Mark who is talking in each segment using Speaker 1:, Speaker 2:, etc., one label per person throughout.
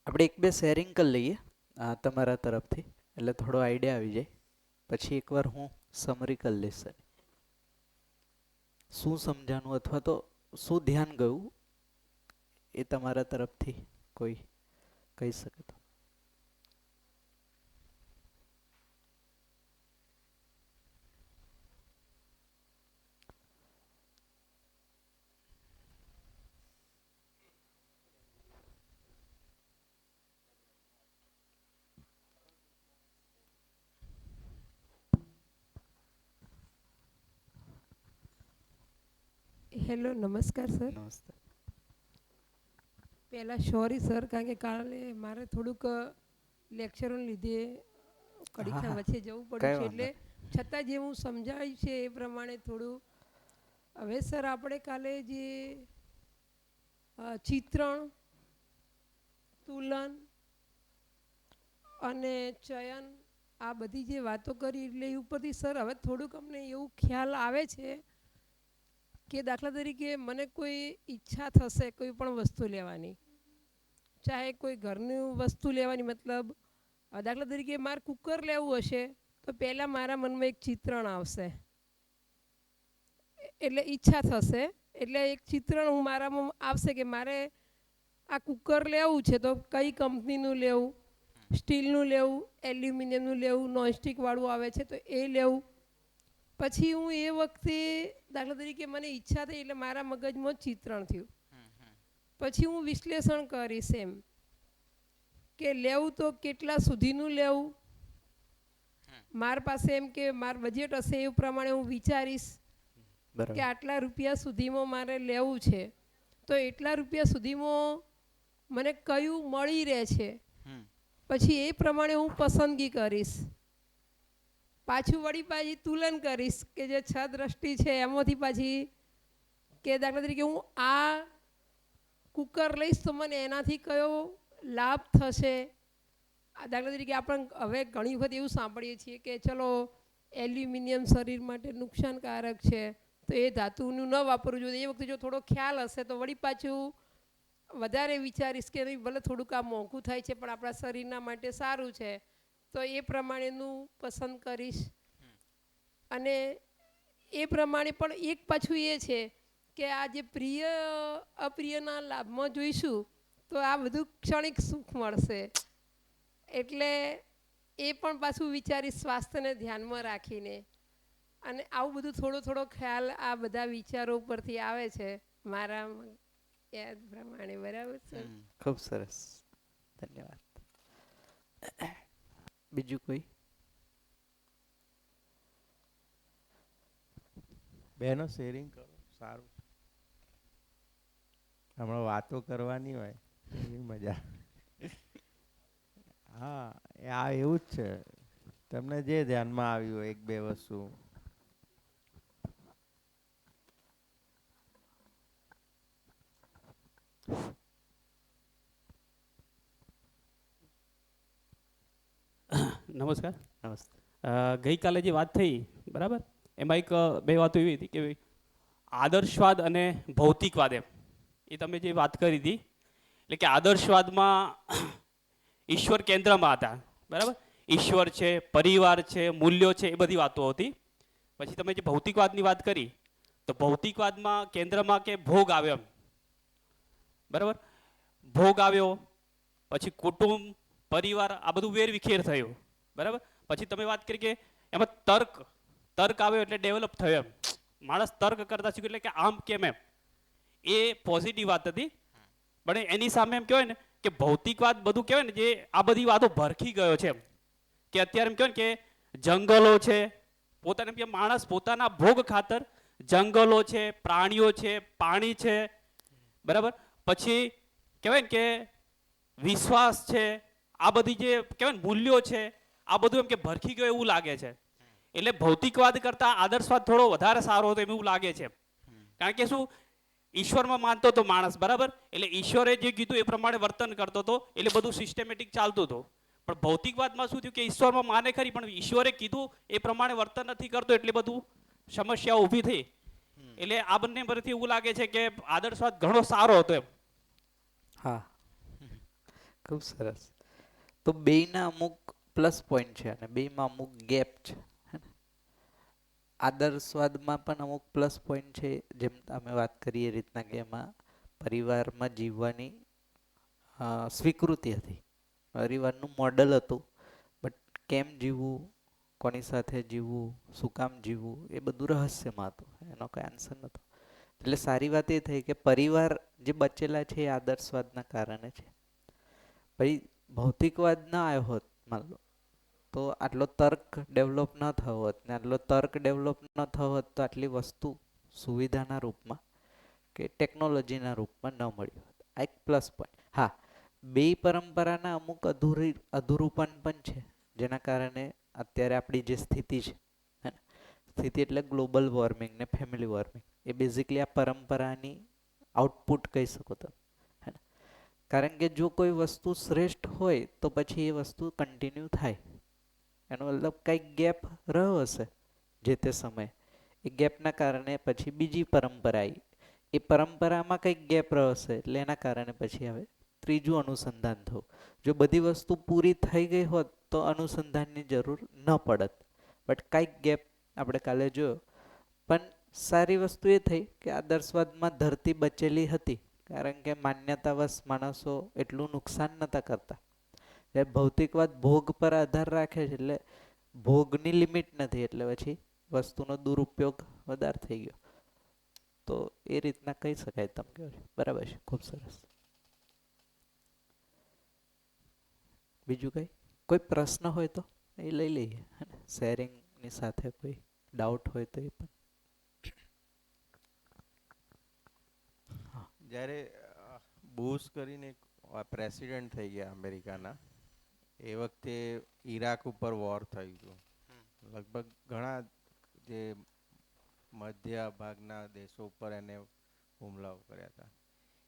Speaker 1: આપણે એક બે શેરિંગ કરી લઈએ તમારા તરફથી, એટલે થોડો આઈડિયા આવી જાય. પછી એકવાર હું સમરી કરી લઈશ. શું સમજાનું અથવા તો શું ધ્યાન ગયું એ તમારા તરફથી કોઈ કહી શકે તો.
Speaker 2: હેલો, નમસ્કાર સર.
Speaker 1: નમસ્તે.
Speaker 2: પહેલાં સોરી સર, કારણ કે કાલે મારે થોડુંક લેક્ચરોને લીધે
Speaker 1: હા
Speaker 2: કડીકના
Speaker 1: હા,
Speaker 2: વચ્ચે જવું પડ્યું
Speaker 1: કઈ
Speaker 2: છે,
Speaker 1: વાંધો
Speaker 2: એટલે છતાં જે હું સમજાવ્યું છે એ પ્રમાણે થોડું. હવે સર, આપણે કાલે જે ચિત્રણ, તુલન અને ચયન આ બધી જે વાતો કરી, એટલે એ ઉપરથી સર હવે થોડુંક અમને એવું ખ્યાલ આવે છે કે દાખલા તરીકે મને કોઈ ઈચ્છા થશે કોઈ પણ વસ્તુ લેવાની, ચાહે કોઈ ઘરનું વસ્તુ લેવાની, મતલબ દાખલા તરીકે મારે કુકર લેવું હશે તો પહેલાં મારા મનમાં એક ચિત્રણ આવશે, એટલે ઈચ્છા થશે, એટલે એક ચિત્રણ હું મારામાં આવશે કે મારે આ કુકર લેવું છે તો કઈ કંપનીનું લેવું, સ્ટીલનું લેવું, એલ્યુમિનિયમનું લેવું, નોનસ્ટિકવાળું આવે છે તો એ લેવું. પછી હું એ વખતે દાખલા તરીકે મને ઈચ્છા થઈ એટલે મારા મગજમાં ચિત્રણ થયું. પછી હું વિશ્લેષણ કરીશ એમ કે લેવું તો કેટલા સુધીનું લેવું, મારા પાસે એમ કે મારું બજેટ હશે એ પ્રમાણે હું વિચારીશ કે આટલા રૂપિયા સુધીમાં મારે લેવું છે તો એટલા રૂપિયા સુધીમાં મને કયું મળી રહે છે, પછી એ પ્રમાણે હું પસંદગી કરીશ. પાછું વળી પાછી તુલન કરીશ કે જે છ દ્રષ્ટિ છે એમાંથી પાછી કે દાખલા તરીકે હું આ કુકર લઈશ તો મને એનાથી કયો લાભ થશે. દાખલા તરીકે આપણે હવે ઘણી વખત એવું સાંભળીએ છીએ કે ચલો એલ્યુમિનિયમ શરીર માટે નુકસાનકારક છે તો એ ધાતુનું ન વાપરવું જોઈએ. એ વખતે જો થોડો ખ્યાલ હશે તો વળી પાછું વધારે વિચારીશ કે નહીં, ભલે થોડુંક આ મોંઘું થાય છે પણ આપણા શરીરના માટે સારું છે તો એ પ્રમાણેનું પસંદ કરીશ. અને એ પ્રમાણે પણ એક પાછું એ છે કે આ જે પ્રિય અપ્રિયના લાભમાં જોઈશું તો આ બધું ક્ષણિક સુખ મળશે, એટલે એ પણ પાછું વિચારી સ્વાસ્થ્યને ધ્યાનમાં રાખીને. અને આવું બધું થોડો થોડો ખ્યાલ આ બધા વિચારો ઉપરથી આવે છે મારા યાદ પ્રમાણે. બરાબર સર?
Speaker 1: ખૂબ સરસ, ધન્યવાદ. બીજું કોઈ?
Speaker 3: બેનો શેરિંગ કરો, સારું. હમણાં વાતો કરવાની હોય એવી મજા. હા, આ એવું જ છે. તમને જે ધ્યાનમાં આવ્યું એક બે વસ્તુ.
Speaker 4: નમસ્કાર.
Speaker 1: નમસ્તે.
Speaker 4: ગઈકાલે જે વાત થઈ બરાબર, એમાં એક બે વાતો એવી હતી કે આદર્શવાદ અને ભૌતિકવાદ, એમ એ તમે જે વાત કરી હતી, એટલે કે આદર્શવાદમાં ઈશ્વર કેન્દ્રમાં હતા બરાબર, ઈશ્વર છે, પરિવાર છે, મૂલ્યો છે, એ બધી વાતો હતી. પછી તમે જે ભૌતિકવાદની વાત કરી તો ભૌતિકવાદમાં કેન્દ્રમાં કે ભોગ આવ્યો એમ બરાબર, ભોગ આવ્યો, પછી કુટુંબ, પરિવાર, આ બધું વેરવિખેર થયું બરાબર. પછી તમે વાત કરી કે એમાં તર્ક, તર્ક આવ્યો એટલે ડેવલપ થયો એમ, માણસ તર્ક કરતા શીખ્યું, એટલે કે આમ કેમ એમ, એ પોઝિટિવ વાત હતી. પણ એની સામે એમ કહેવાય ને કે ભૌતિકવાદ બધું કહેવાય ને જે આ બધી વાતો ભરખી ગયો છે એમ, કે અત્યારે એમ કહેવાય ને કે જંગલો છે, પોતાને એમ કે માણસ પોતાના ભોગ ખાતર જંગલો છે, પ્રાણીઓ છે, પાણી છે બરાબર, પછી કહેવાય ને કે વિશ્વાસ છે, આ બધી જે કહેવાય ને મૂલ્યો છે, આ બધું એમ કે ભરખી ગયો એવું લાગે છે. એટલે ભૌતિકવાદ કરતાં આદર્શવાદ થોડો વધારે સારો હતો એવું લાગે છે. કારણ કે શું, ઈશ્વરમાં માનતો હતો માણસ બરાબર, એટલે ઈશ્વરે જે કીધું એ પ્રમાણે વર્તન કરતો હતો, એટલે બધું સિસ્ટમેટિક ચાલતું હતું. પણ ભૌતિકવાદમાં શું થયું કે ઈશ્વરમાં માને ખરી પણ ઈશ્વરે કીધું એ પ્રમાણે વર્તન નથી કરતો, એટલે બધું સમસ્યાઓ ઊભી થઈ. એટલે આ બંને પરથી એવું લાગે છે કે આદર્શવાદ ઘણો સારો હતો એમ.
Speaker 1: હા, ખૂબ સરસ. તો બેયના અમુક પ્લસ પોઈન્ટ છે અને બેયમાં અમુક ગેપ છે. આદર્શવાદમાં પણ અમુક પ્લસ પોઈન્ટ છે, જેમ અમે વાત કરીએ એ રીતના કે એમાં પરિવારમાં જીવવાની સ્વીકૃતિ હતી, પરિવારનું મોડલ હતું. બટ કેમ જીવવું, કોની સાથે જીવવું, શું કામ જીવવું, એ બધું રહસ્યમાં હતું, એનો કોઈ આન્સર નહોતો. એટલે સારી વાત એ થઈ કે પરિવાર જે બચેલા છે એ આદર્શવાદના કારણે છે. ભાઈ ભૌતિકવાદ ના આવ્યો હોત માન લો, તો આટલો તર્ક ડેવલપ ન થયો હોત, ને આટલો તર્ક ડેવલપ ન થયો હોત તો આટલી વસ્તુ સુવિધાના રૂપમાં કે ટેકનોલોજીના રૂપમાં ન મળી હોત. આ એક પ્લસ પોઈન્ટ. હા, બે પરંપરાના અમુક અધૂરુપન પણ છે, જેના કારણે અત્યારે આપણી જે સ્થિતિ છે, હે ને, સ્થિતિ એટલે ગ્લોબલ વોર્મિંગ ને ફેમિલી વોર્મિંગ, એ બેઝિકલી આ પરંપરાની આઉટપુટ કહી શકો તમે, હે ને. કારણ કે જો કોઈ વસ્તુ શ્રેષ્ઠ હોય તો પછી એ વસ્તુ કન્ટિન્યુ થાય. એનો મતલબ કંઈક ગેપ રહ્યો હશે જે તે સમયે, એ ગેપના કારણે પછી બીજી પરંપરા આવી, એ પરંપરામાં કંઈક ગેપ રહ્યો હશે એટલે એના કારણે પછી હવે ત્રીજું અનુસંધાન થયું. જો બધી વસ્તુ પૂરી થઈ ગઈ હોત તો અનુસંધાનની જરૂર ન પડત, બટ કંઈક ગેપ આપણે કાલે જોયો. પણ સારી વસ્તુ એ થઈ કે આદર્શવાદમાં ધરતી બચેલી હતી, કારણ કે માન્યતાવશ માણસો એટલું નુકસાન નહોતા કરતા. એટલે ભૌતિકવાદ ભોગ પર આધાર રાખે છે, એટલે ભોગની લિમિટ નથી, એટલે પછી વસ્તુનો દુરુપયોગ વધારે થઈ ગયો. તો એ રીતના કહી શકાય. તમે કહો છો બરાબર છે, ખૂબ સરસ. બીજું કંઈ કોઈ પ્રશ્ન હોય તો એ લઈ લઈએ, શેરિંગની સાથે કોઈ ડાઉટ હોય તો એ પણ.
Speaker 3: જ્યારે બુશ કરીને પ્રેસિડેન્ટ થઈ ગયા અમેરિકાના, એ વખતે ઈરાક ઉપર વોર થયું હતું. લગભગ ઘણા જે મધ્ય ભાગના દેશો ઉપર એને હુમલાઓ કર્યા હતા.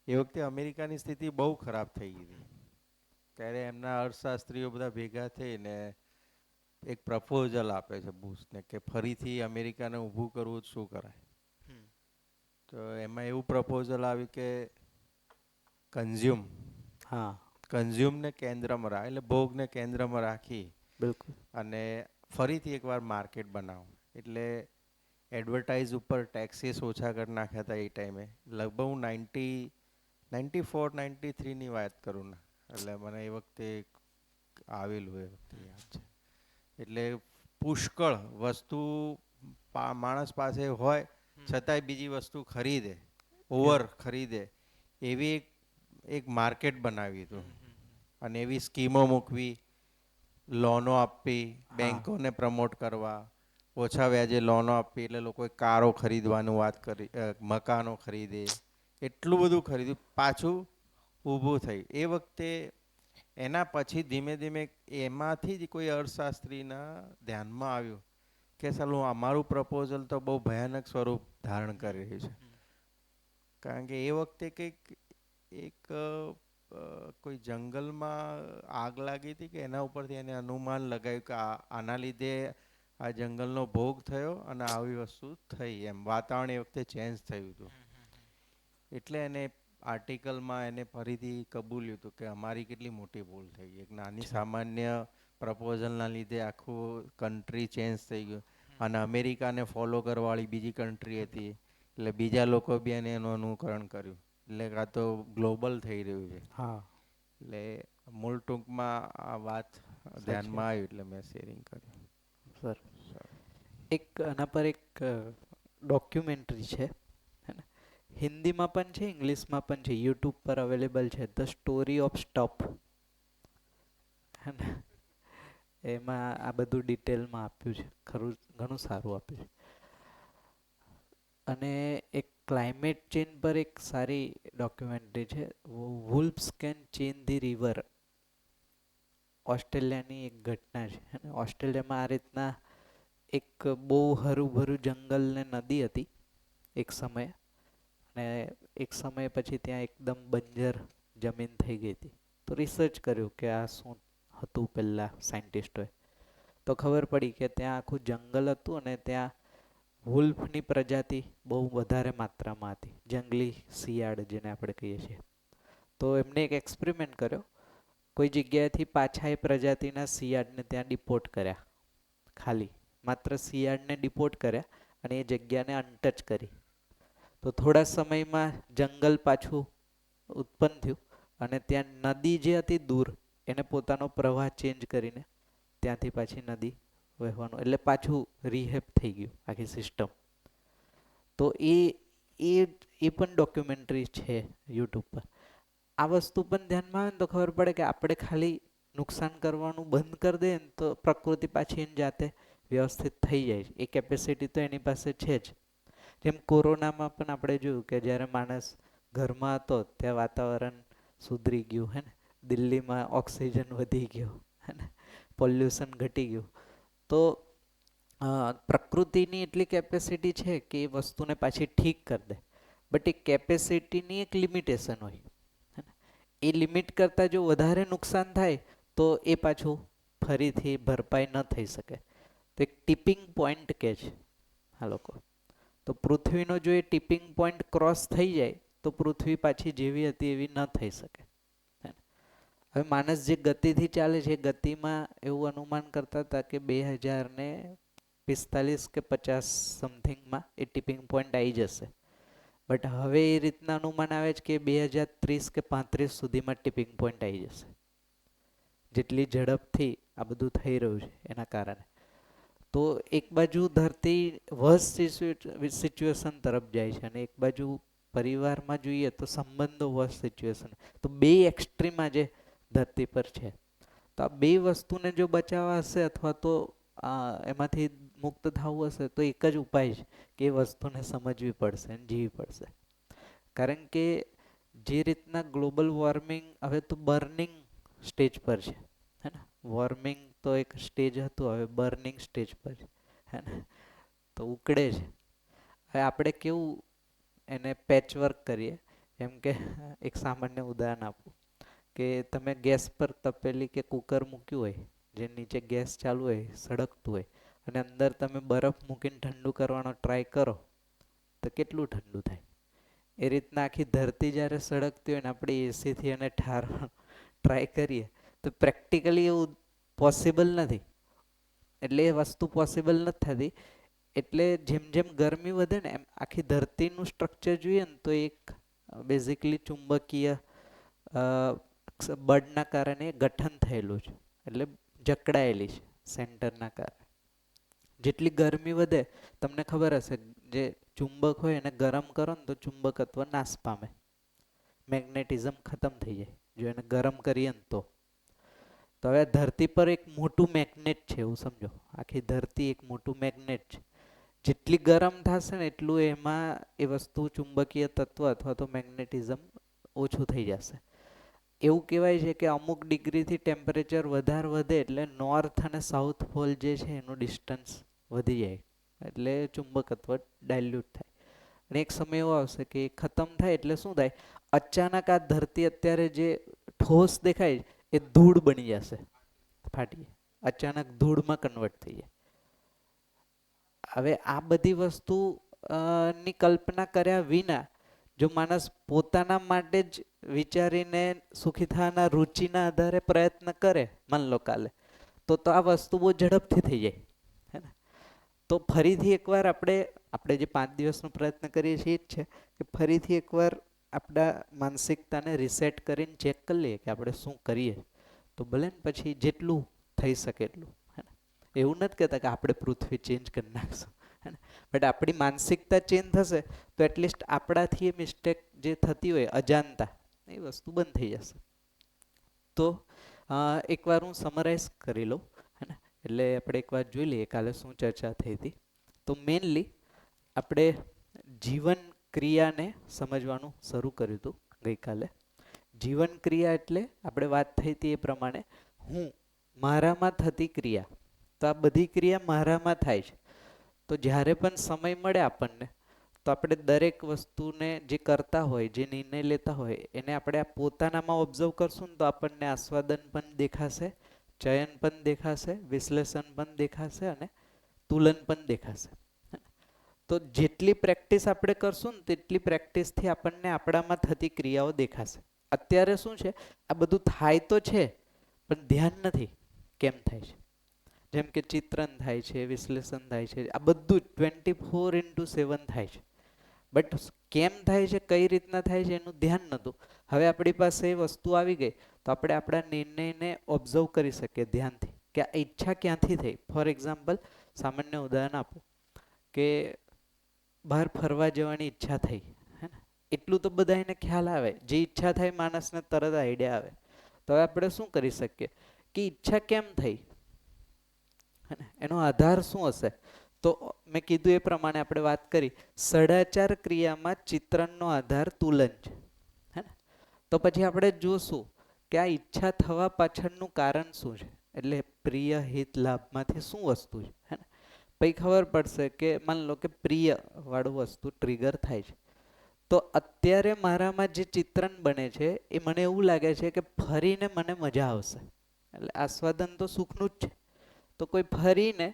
Speaker 3: એ વખતે અમેરિકાની સ્થિતિ બહુ ખરાબ થઈ ગઈ હતી. ત્યારે એમના અર્થશાસ્ત્રીઓ બધા ભેગા થઈને એક પ્રપોઝલ આપે છે બુશને કે ફરીથી અમેરિકાને ઊભું કરવું શું કરાય. તો એમાં એવું પ્રપોઝલ આવ્યું કે કન્ઝ્યુમ
Speaker 1: હા,
Speaker 3: કન્ઝ્યુમને કેન્દ્રમાં રાખ, એટલે ભોગને કેન્દ્રમાં રાખી
Speaker 1: બિલકુલ.
Speaker 3: અને ફરીથી એકવાર માર્કેટ બનાવો. એટલે એડવર્ટાઇઝ ઉપર ટેક્સીસ ઓછા કરી નાખ્યા હતા એ ટાઈમે. લગભગ હું 94-93ની વાત કરું ને, એટલે મને એ વખતે આવેલું એ વખતે યાદ છે. એટલે પુષ્કળ વસ્તુ માણસ પાસે હોય છતાંય બીજી વસ્તુ ખરીદે, ઓવર ખરીદે, એવી એક માર્કેટ બનાવ્યું હતું. અને એવી સ્કીમો મૂકવી, લોનો આપવી, બેંકોને પ્રમોટ કરવા, ઓછા વ્યાજે લોનો આપવી, એટલે લોકોએ કારો ખરીદવાનું વાત કરી, મકાનો ખરીદે, એટલું બધું ખરીદ્યું, પાછું ઊભું થઈ. એ વખતે એના પછી ધીમે ધીમે એમાંથી જ કોઈ અર્થશાસ્ત્રીના ધ્યાનમાં આવ્યું કે સાલું અમારું પ્રપોઝલ તો બહુ ભયાનક સ્વરૂપ ધારણ કરી રહ્યું છે. કારણ કે એ વખતે કંઈક એક કોઈ જંગલમાં આગ લાગી હતી કે એના ઉપરથી એને અનુમાન લગાવ્યું કે આના લીધે આ જંગલનો ભોગ થયો અને આવી વસ્તુ થઈ, એમ વાતાવરણ એ વખતે ચેન્જ થયું હતું. એટલે એને આર્ટિકલમાં એને ફરીથી કબૂલ્યું હતું કે અમારી કેટલી મોટી ભૂલ થઈ ગઈ, એક નાની સામાન્ય પ્રપોઝલના લીધે આખું કન્ટ્રી ચેન્જ થઈ ગયું. અને અમેરિકાને ફોલો કરવાવાળી બીજી કન્ટ્રી હતી, એટલે બીજા લોકો બી એને એનું અનુકરણ કર્યું. એટલે કાં તો ગ્લોબલ થઈ રહ્યું છે.
Speaker 1: હા,
Speaker 3: એટલે મૂળ ટૂંકમાં આ વાત ધ્યાનમાં આવી એટલે મેં શેરિંગ કર્યું.
Speaker 1: સર એક આના પર એક ડોક્યુમેન્ટરી છે, હે ને, હિન્દીમાં પણ છે, ઇંગ્લિશમાં પણ છે, યુટ્યુબ પર અવેલેબલ છે, ધ સ્ટોરી ઓફ સ્ટોપ, હે ને. એમાં આ બધું ડિટેલમાં આપ્યું છે, ખરું ઘણું સારું આપ્યું છે. અને એક ક્લાઇમેટ ચેન્જ પર એક સારી ડોક્યુમેન્ટરી છે, વુલ્ફ્સ કેન ચેન્જ ધી રિવર. ઓસ્ટ્રેલિયાની એક ઘટના છે, અને ઓસ્ટ્રેલિયામાં આ રીતના એક બહુ હરુભરું જંગલ ને નદી હતી એક સમયે, અને એક સમય પછી ત્યાં એકદમ બંજર જમીન થઈ ગઈ હતી. તો રિસર્ચ કર્યું કે આ શું હતું પહેલાં સાયન્ટિસ્ટોએ, તો ખબર પડી કે ત્યાં આખું જંગલ હતું અને ત્યાં વુલ્ફની પ્રજાતિ બહુ વધારે માત્રામાં હતી, જંગલી શિયાળ જેને આપણે કહીએ છીએ. તો એમને એક એક્સપેરિમેન્ટ કર્યો, કોઈ જગ્યાએથી પાછા એ પ્રજાતિના શિયાળને ત્યાં ડિપોર્ટ કર્યા, ખાલી માત્ર શિયાળને ડિપોર્ટ કર્યા અને એ જગ્યાને અનટચ કરી. તો થોડા સમયમાં જંગલ પાછું ઉત્પન્ન થયું અને ત્યાં નદી જે હતી દૂર એને પોતાનો પ્રવાહ ચેન્જ કરીને ત્યાંથી પાછી નદી વહેવાનું, એટલે પાછું રિહેબ થઈ ગયું આખી સિસ્ટમ. તો એ એ પણ ડોક્યુમેન્ટરી છે યુટ્યુબ પર. આ વસ્તુ પણ ધ્યાનમાં આવે ને તો ખબર પડે કે આપણે ખાલી નુકસાન કરવાનું બંધ કરી દઈએ ને તો પ્રકૃતિ પાછી એની જાતે વ્યવસ્થિત થઈ જાય છે. એ કેપેસિટી તો એની પાસે છે જ. જેમ કોરોનામાં પણ આપણે જોયું કે જ્યારે માણસ ઘરમાં હતો ત્યાં વાતાવરણ સુધરી ગયું, હે ને, દિલ્હીમાં ઓક્સિજન વધી ગયો, હે ને, પોલ્યુશન ઘટી ગયું. તો પ્રકૃતિની એટલી કેપેસિટી છે કે એ વસ્તુને પાછી ઠીક કરી દે, બટ એ કેપેસિટીની એક લિમિટેશન હોય, હે ને. એ લિમિટ કરતાં જો વધારે નુકસાન થાય તો એ પાછું ફરીથી ભરપાઈ ન થઈ શકે. તો એક ટિપિંગ પોઈન્ટ કે છે આ લોકો. તો પૃથ્વીનો જો એ ટિપિંગ પોઈન્ટ ક્રોસ થઈ જાય તો પૃથ્વી પાછી જેવી હતી એવી ન થઈ શકે. હવે માણસ જે ગતિથી ચાલે છે એ ગતિમાં એવું અનુમાન કરતા હતા કે 2045 કે 50 સમથિંગમાં એ ટિપિંગ પોઈન્ટ આવી જશે. બટ હવે એ રીતના અનુમાન આવે છે કે 2030 કે 35 સુધીમાં ટિપિંગ પોઈન્ટ આવી જશે. જેટલી ઝડપથી આ બધું થઈ રહ્યું છે એના કારણે. તો એક બાજુ ધરતી વર્સ્ટ સિચ્યુએશન તરફ જાય છે અને એક બાજુ પરિવારમાં જોઈએ તો સંબંધો વર્સ્ટ સિચ્યુએશન. તો બે એક્સ્ટ્રીમ આજે ધરતી પર છે. તો આ બે વસ્તુને જો બચાવવા હશે અથવા તો એમાંથી મુક્ત થવું હશે તો એક જ ઉપાય છે કે એ વસ્તુને સમજવી પડશે અને જીવવી પડશે. કારણ કે જે રીતના ગ્લોબલ વોર્મિંગ હવે તો બર્નિંગ સ્ટેજ પર છે, હે ને. વોર્મિંગ તો એક સ્ટેજ હતું, હવે બર્નિંગ સ્ટેજ પર છે, હે ને. તો ઉકળે છે. હવે આપણે કેવું એને પેચવર્ક કરીએ, એમ કે એક સામાન્ય ઉદાહરણ આપું કે તમે ગેસ પર તપેલી કે કુકર મૂક્યું હોય, જે નીચે ગેસ ચાલુ હોય સળગતું હોય અને અંદર તમે બરફ મૂકીને ઠંડુ કરવાનો ટ્રાય કરો તો કેટલું ઠંડુ થાય. એ રીતના આખી ધરતી જ્યારે સળગતી હોય ને આપણે એસીથી એને ઠારવાનો ટ્રાય કરીએ તો પ્રેક્ટિકલી એવું પોસિબલ નથી. એટલે એ વસ્તુ પોસિબલ નથી થતી. એટલે જેમ જેમ ગરમી વધે ને એમ આખી ધરતીનું સ્ટ્રક્ચર જોઈએ ને તો એક બેઝિકલી ચુંબકીય બળના કારણે ગઠન થયેલું છે, એટલે જકડાયેલી છે સેન્ટરના કારણે. જેટલી ગરમી વધે તમને ખબર હશે જે ચુંબક હોય એને ગરમ કરો ને તો ચુંબકત્વ નાશ પામે, મેગ્નેટિઝમ ખતમ થઈ જાય જો એને ગરમ કરીએ ને તો. તો હવે ધરતી પર એક મોટું મેગ્નેટ છે એવું સમજો. આખી ધરતી એક મોટું મેગ્નેટ છે. જેટલી ગરમ થશે ને એટલું એમાં એ વસ્તુ ચુંબકીય તત્વ અથવા તો મેગ્નેટિઝમ ઓછું થઈ જશે. એવું કહેવાય છે કે અમુક ડિગ્રીથી ટેમ્પરેચર વધારે વધે એટલે નોર્થ અને સાઉથ પોલ જે છે એનું ડિસ્ટન્સ વધી જાય, એટલે ચુંબકત્વ ડાયલ્યુટ થાય. અને એક સમય એવો આવશે કે એ ખતમ થાય એટલે શું થાય, અચાનક આ ધરતી અત્યારે જે ઠોસ દેખાય એ ધૂળ બની જશે, ફાટી અચાનક ધૂળમાં કન્વર્ટ થઈ જાય. હવે આ બધી વસ્તુ ની કલ્પના કર્યા વિના જો માણસ પોતાના માટે જ વિચારીને સુખી થવાના રુચિના આધારે પ્રયત્ન કરે, માન લો કાલે, તો આ વસ્તુ બહુ ઝડપથી થઈ જાય, હે ને. તો ફરીથી એકવાર આપણે જે 5 દિવસનો પ્રયત્ન કરીએ છીએ એ જ છે કે ફરીથી એકવાર આપણા માનસિકતાને રિસેટ કરીને ચેક કરી લઈએ કે આપણે શું કરીએ. તો ભલે ને પછી જેટલું થઈ શકે એટલું, હે ને. એવું નથી કહેતા કે આપણે પૃથ્વી ચેન્જ કરી નાખશું, હે ને. બટ આપણી માનસિકતા ચેન્જ થશે તો એટલીસ્ટ આપણાથી એ મિસ્ટેક જે થતી હોય અજાણતા એ વસ્તુ બંધ થઈ જશે. તો એકવાર હું સમરાઇઝ કરી લઉં, હે ને. એટલે આપણે એકવાર જોઈ લઈએ કાલે શું ચર્ચા થઈ હતી. તો મેઇનલી આપણે જીવન ક્રિયાને સમજવાનું શરૂ કર્યું હતું ગઈકાલે. જીવન ક્રિયા એટલે આપણે વાત થઈ હતી એ પ્રમાણે મારામાં થતી ક્રિયા. તો આ બધી ક્રિયા મારામાં થાય છે. તો જ્યારે પણ સમય મળે આપણને તો આપણે દરેક વસ્તુને જે કરતા હોય, જે નિર્ણય લેતા હોય એને આપણે પોતાનામાં ઓબ્ઝર્વ કરશું ને તો આપણને આસ્વાદન પણ દેખાશે, ચયન પણ દેખાશે, વિશ્લેષણ પણ દેખાશે અને તુલન પણ દેખાશે. તો જેટલી પ્રેક્ટિસ આપણે કરશું ને તેટલી પ્રેક્ટિસથી આપણને આપણામાં થતી ક્રિયાઓ દેખાશે. અત્યારે શું છે, આ બધું થાય તો છે પણ ધ્યાન નથી કેમ થાય છે. જેમ કે ચિત્રન થાય છે, વિશ્લેષણ થાય છે, આ બધું જ 24/7 થાય છે. બટ કેમ થાય છે, કઈ રીતના થાય છે એનું ધ્યાન નહોતું. હવે આપણી પાસે એ વસ્તુ આવી ગઈ તો આપણે આપણા નિર્ણયને ઓબ્ઝર્વ કરી શકીએ ધ્યાનથી કે આ ઈચ્છા ક્યાંથી થઈ. ફોર એક્ઝામ્પલ, સામાન્ય ઉદાહરણ આપું કે બહાર ફરવા જવાની ઈચ્છા થઈ, હે ને, એટલું તો બધાને ખ્યાલ આવે, જે ઈચ્છા થાય માણસને તરત આઈડિયા આવે. તો હવે આપણે શું કરી શકીએ કે ઈચ્છા કેમ થઈ, હે ને, એનો આધાર શું હશે. તો મેં કીધું એ પ્રમાણે આપણે વાત કરી, સદાચાર ક્રિયામાં ચિત્રણનો આધાર તુલન છે, હે ને. તો પછી આપણે જોશું કે આ ઈચ્છા થવા પાછળનું કારણ શું છે, એટલે પ્રિય હિત લાભમાંથી શું વસ્તુ છે, હે ને. પછી ખબર પડશે કે માની લો કે પ્રિય વાળું વસ્તુ ટ્રિગર થાય છે, તો અત્યારે મારામાં જે ચિત્રણ બને છે એ મને એવું લાગે છે કે ફરીને મને મજા આવશે, એટલે આસ્વાદન તો સુખનું જ છે. તો કોઈ ફરીને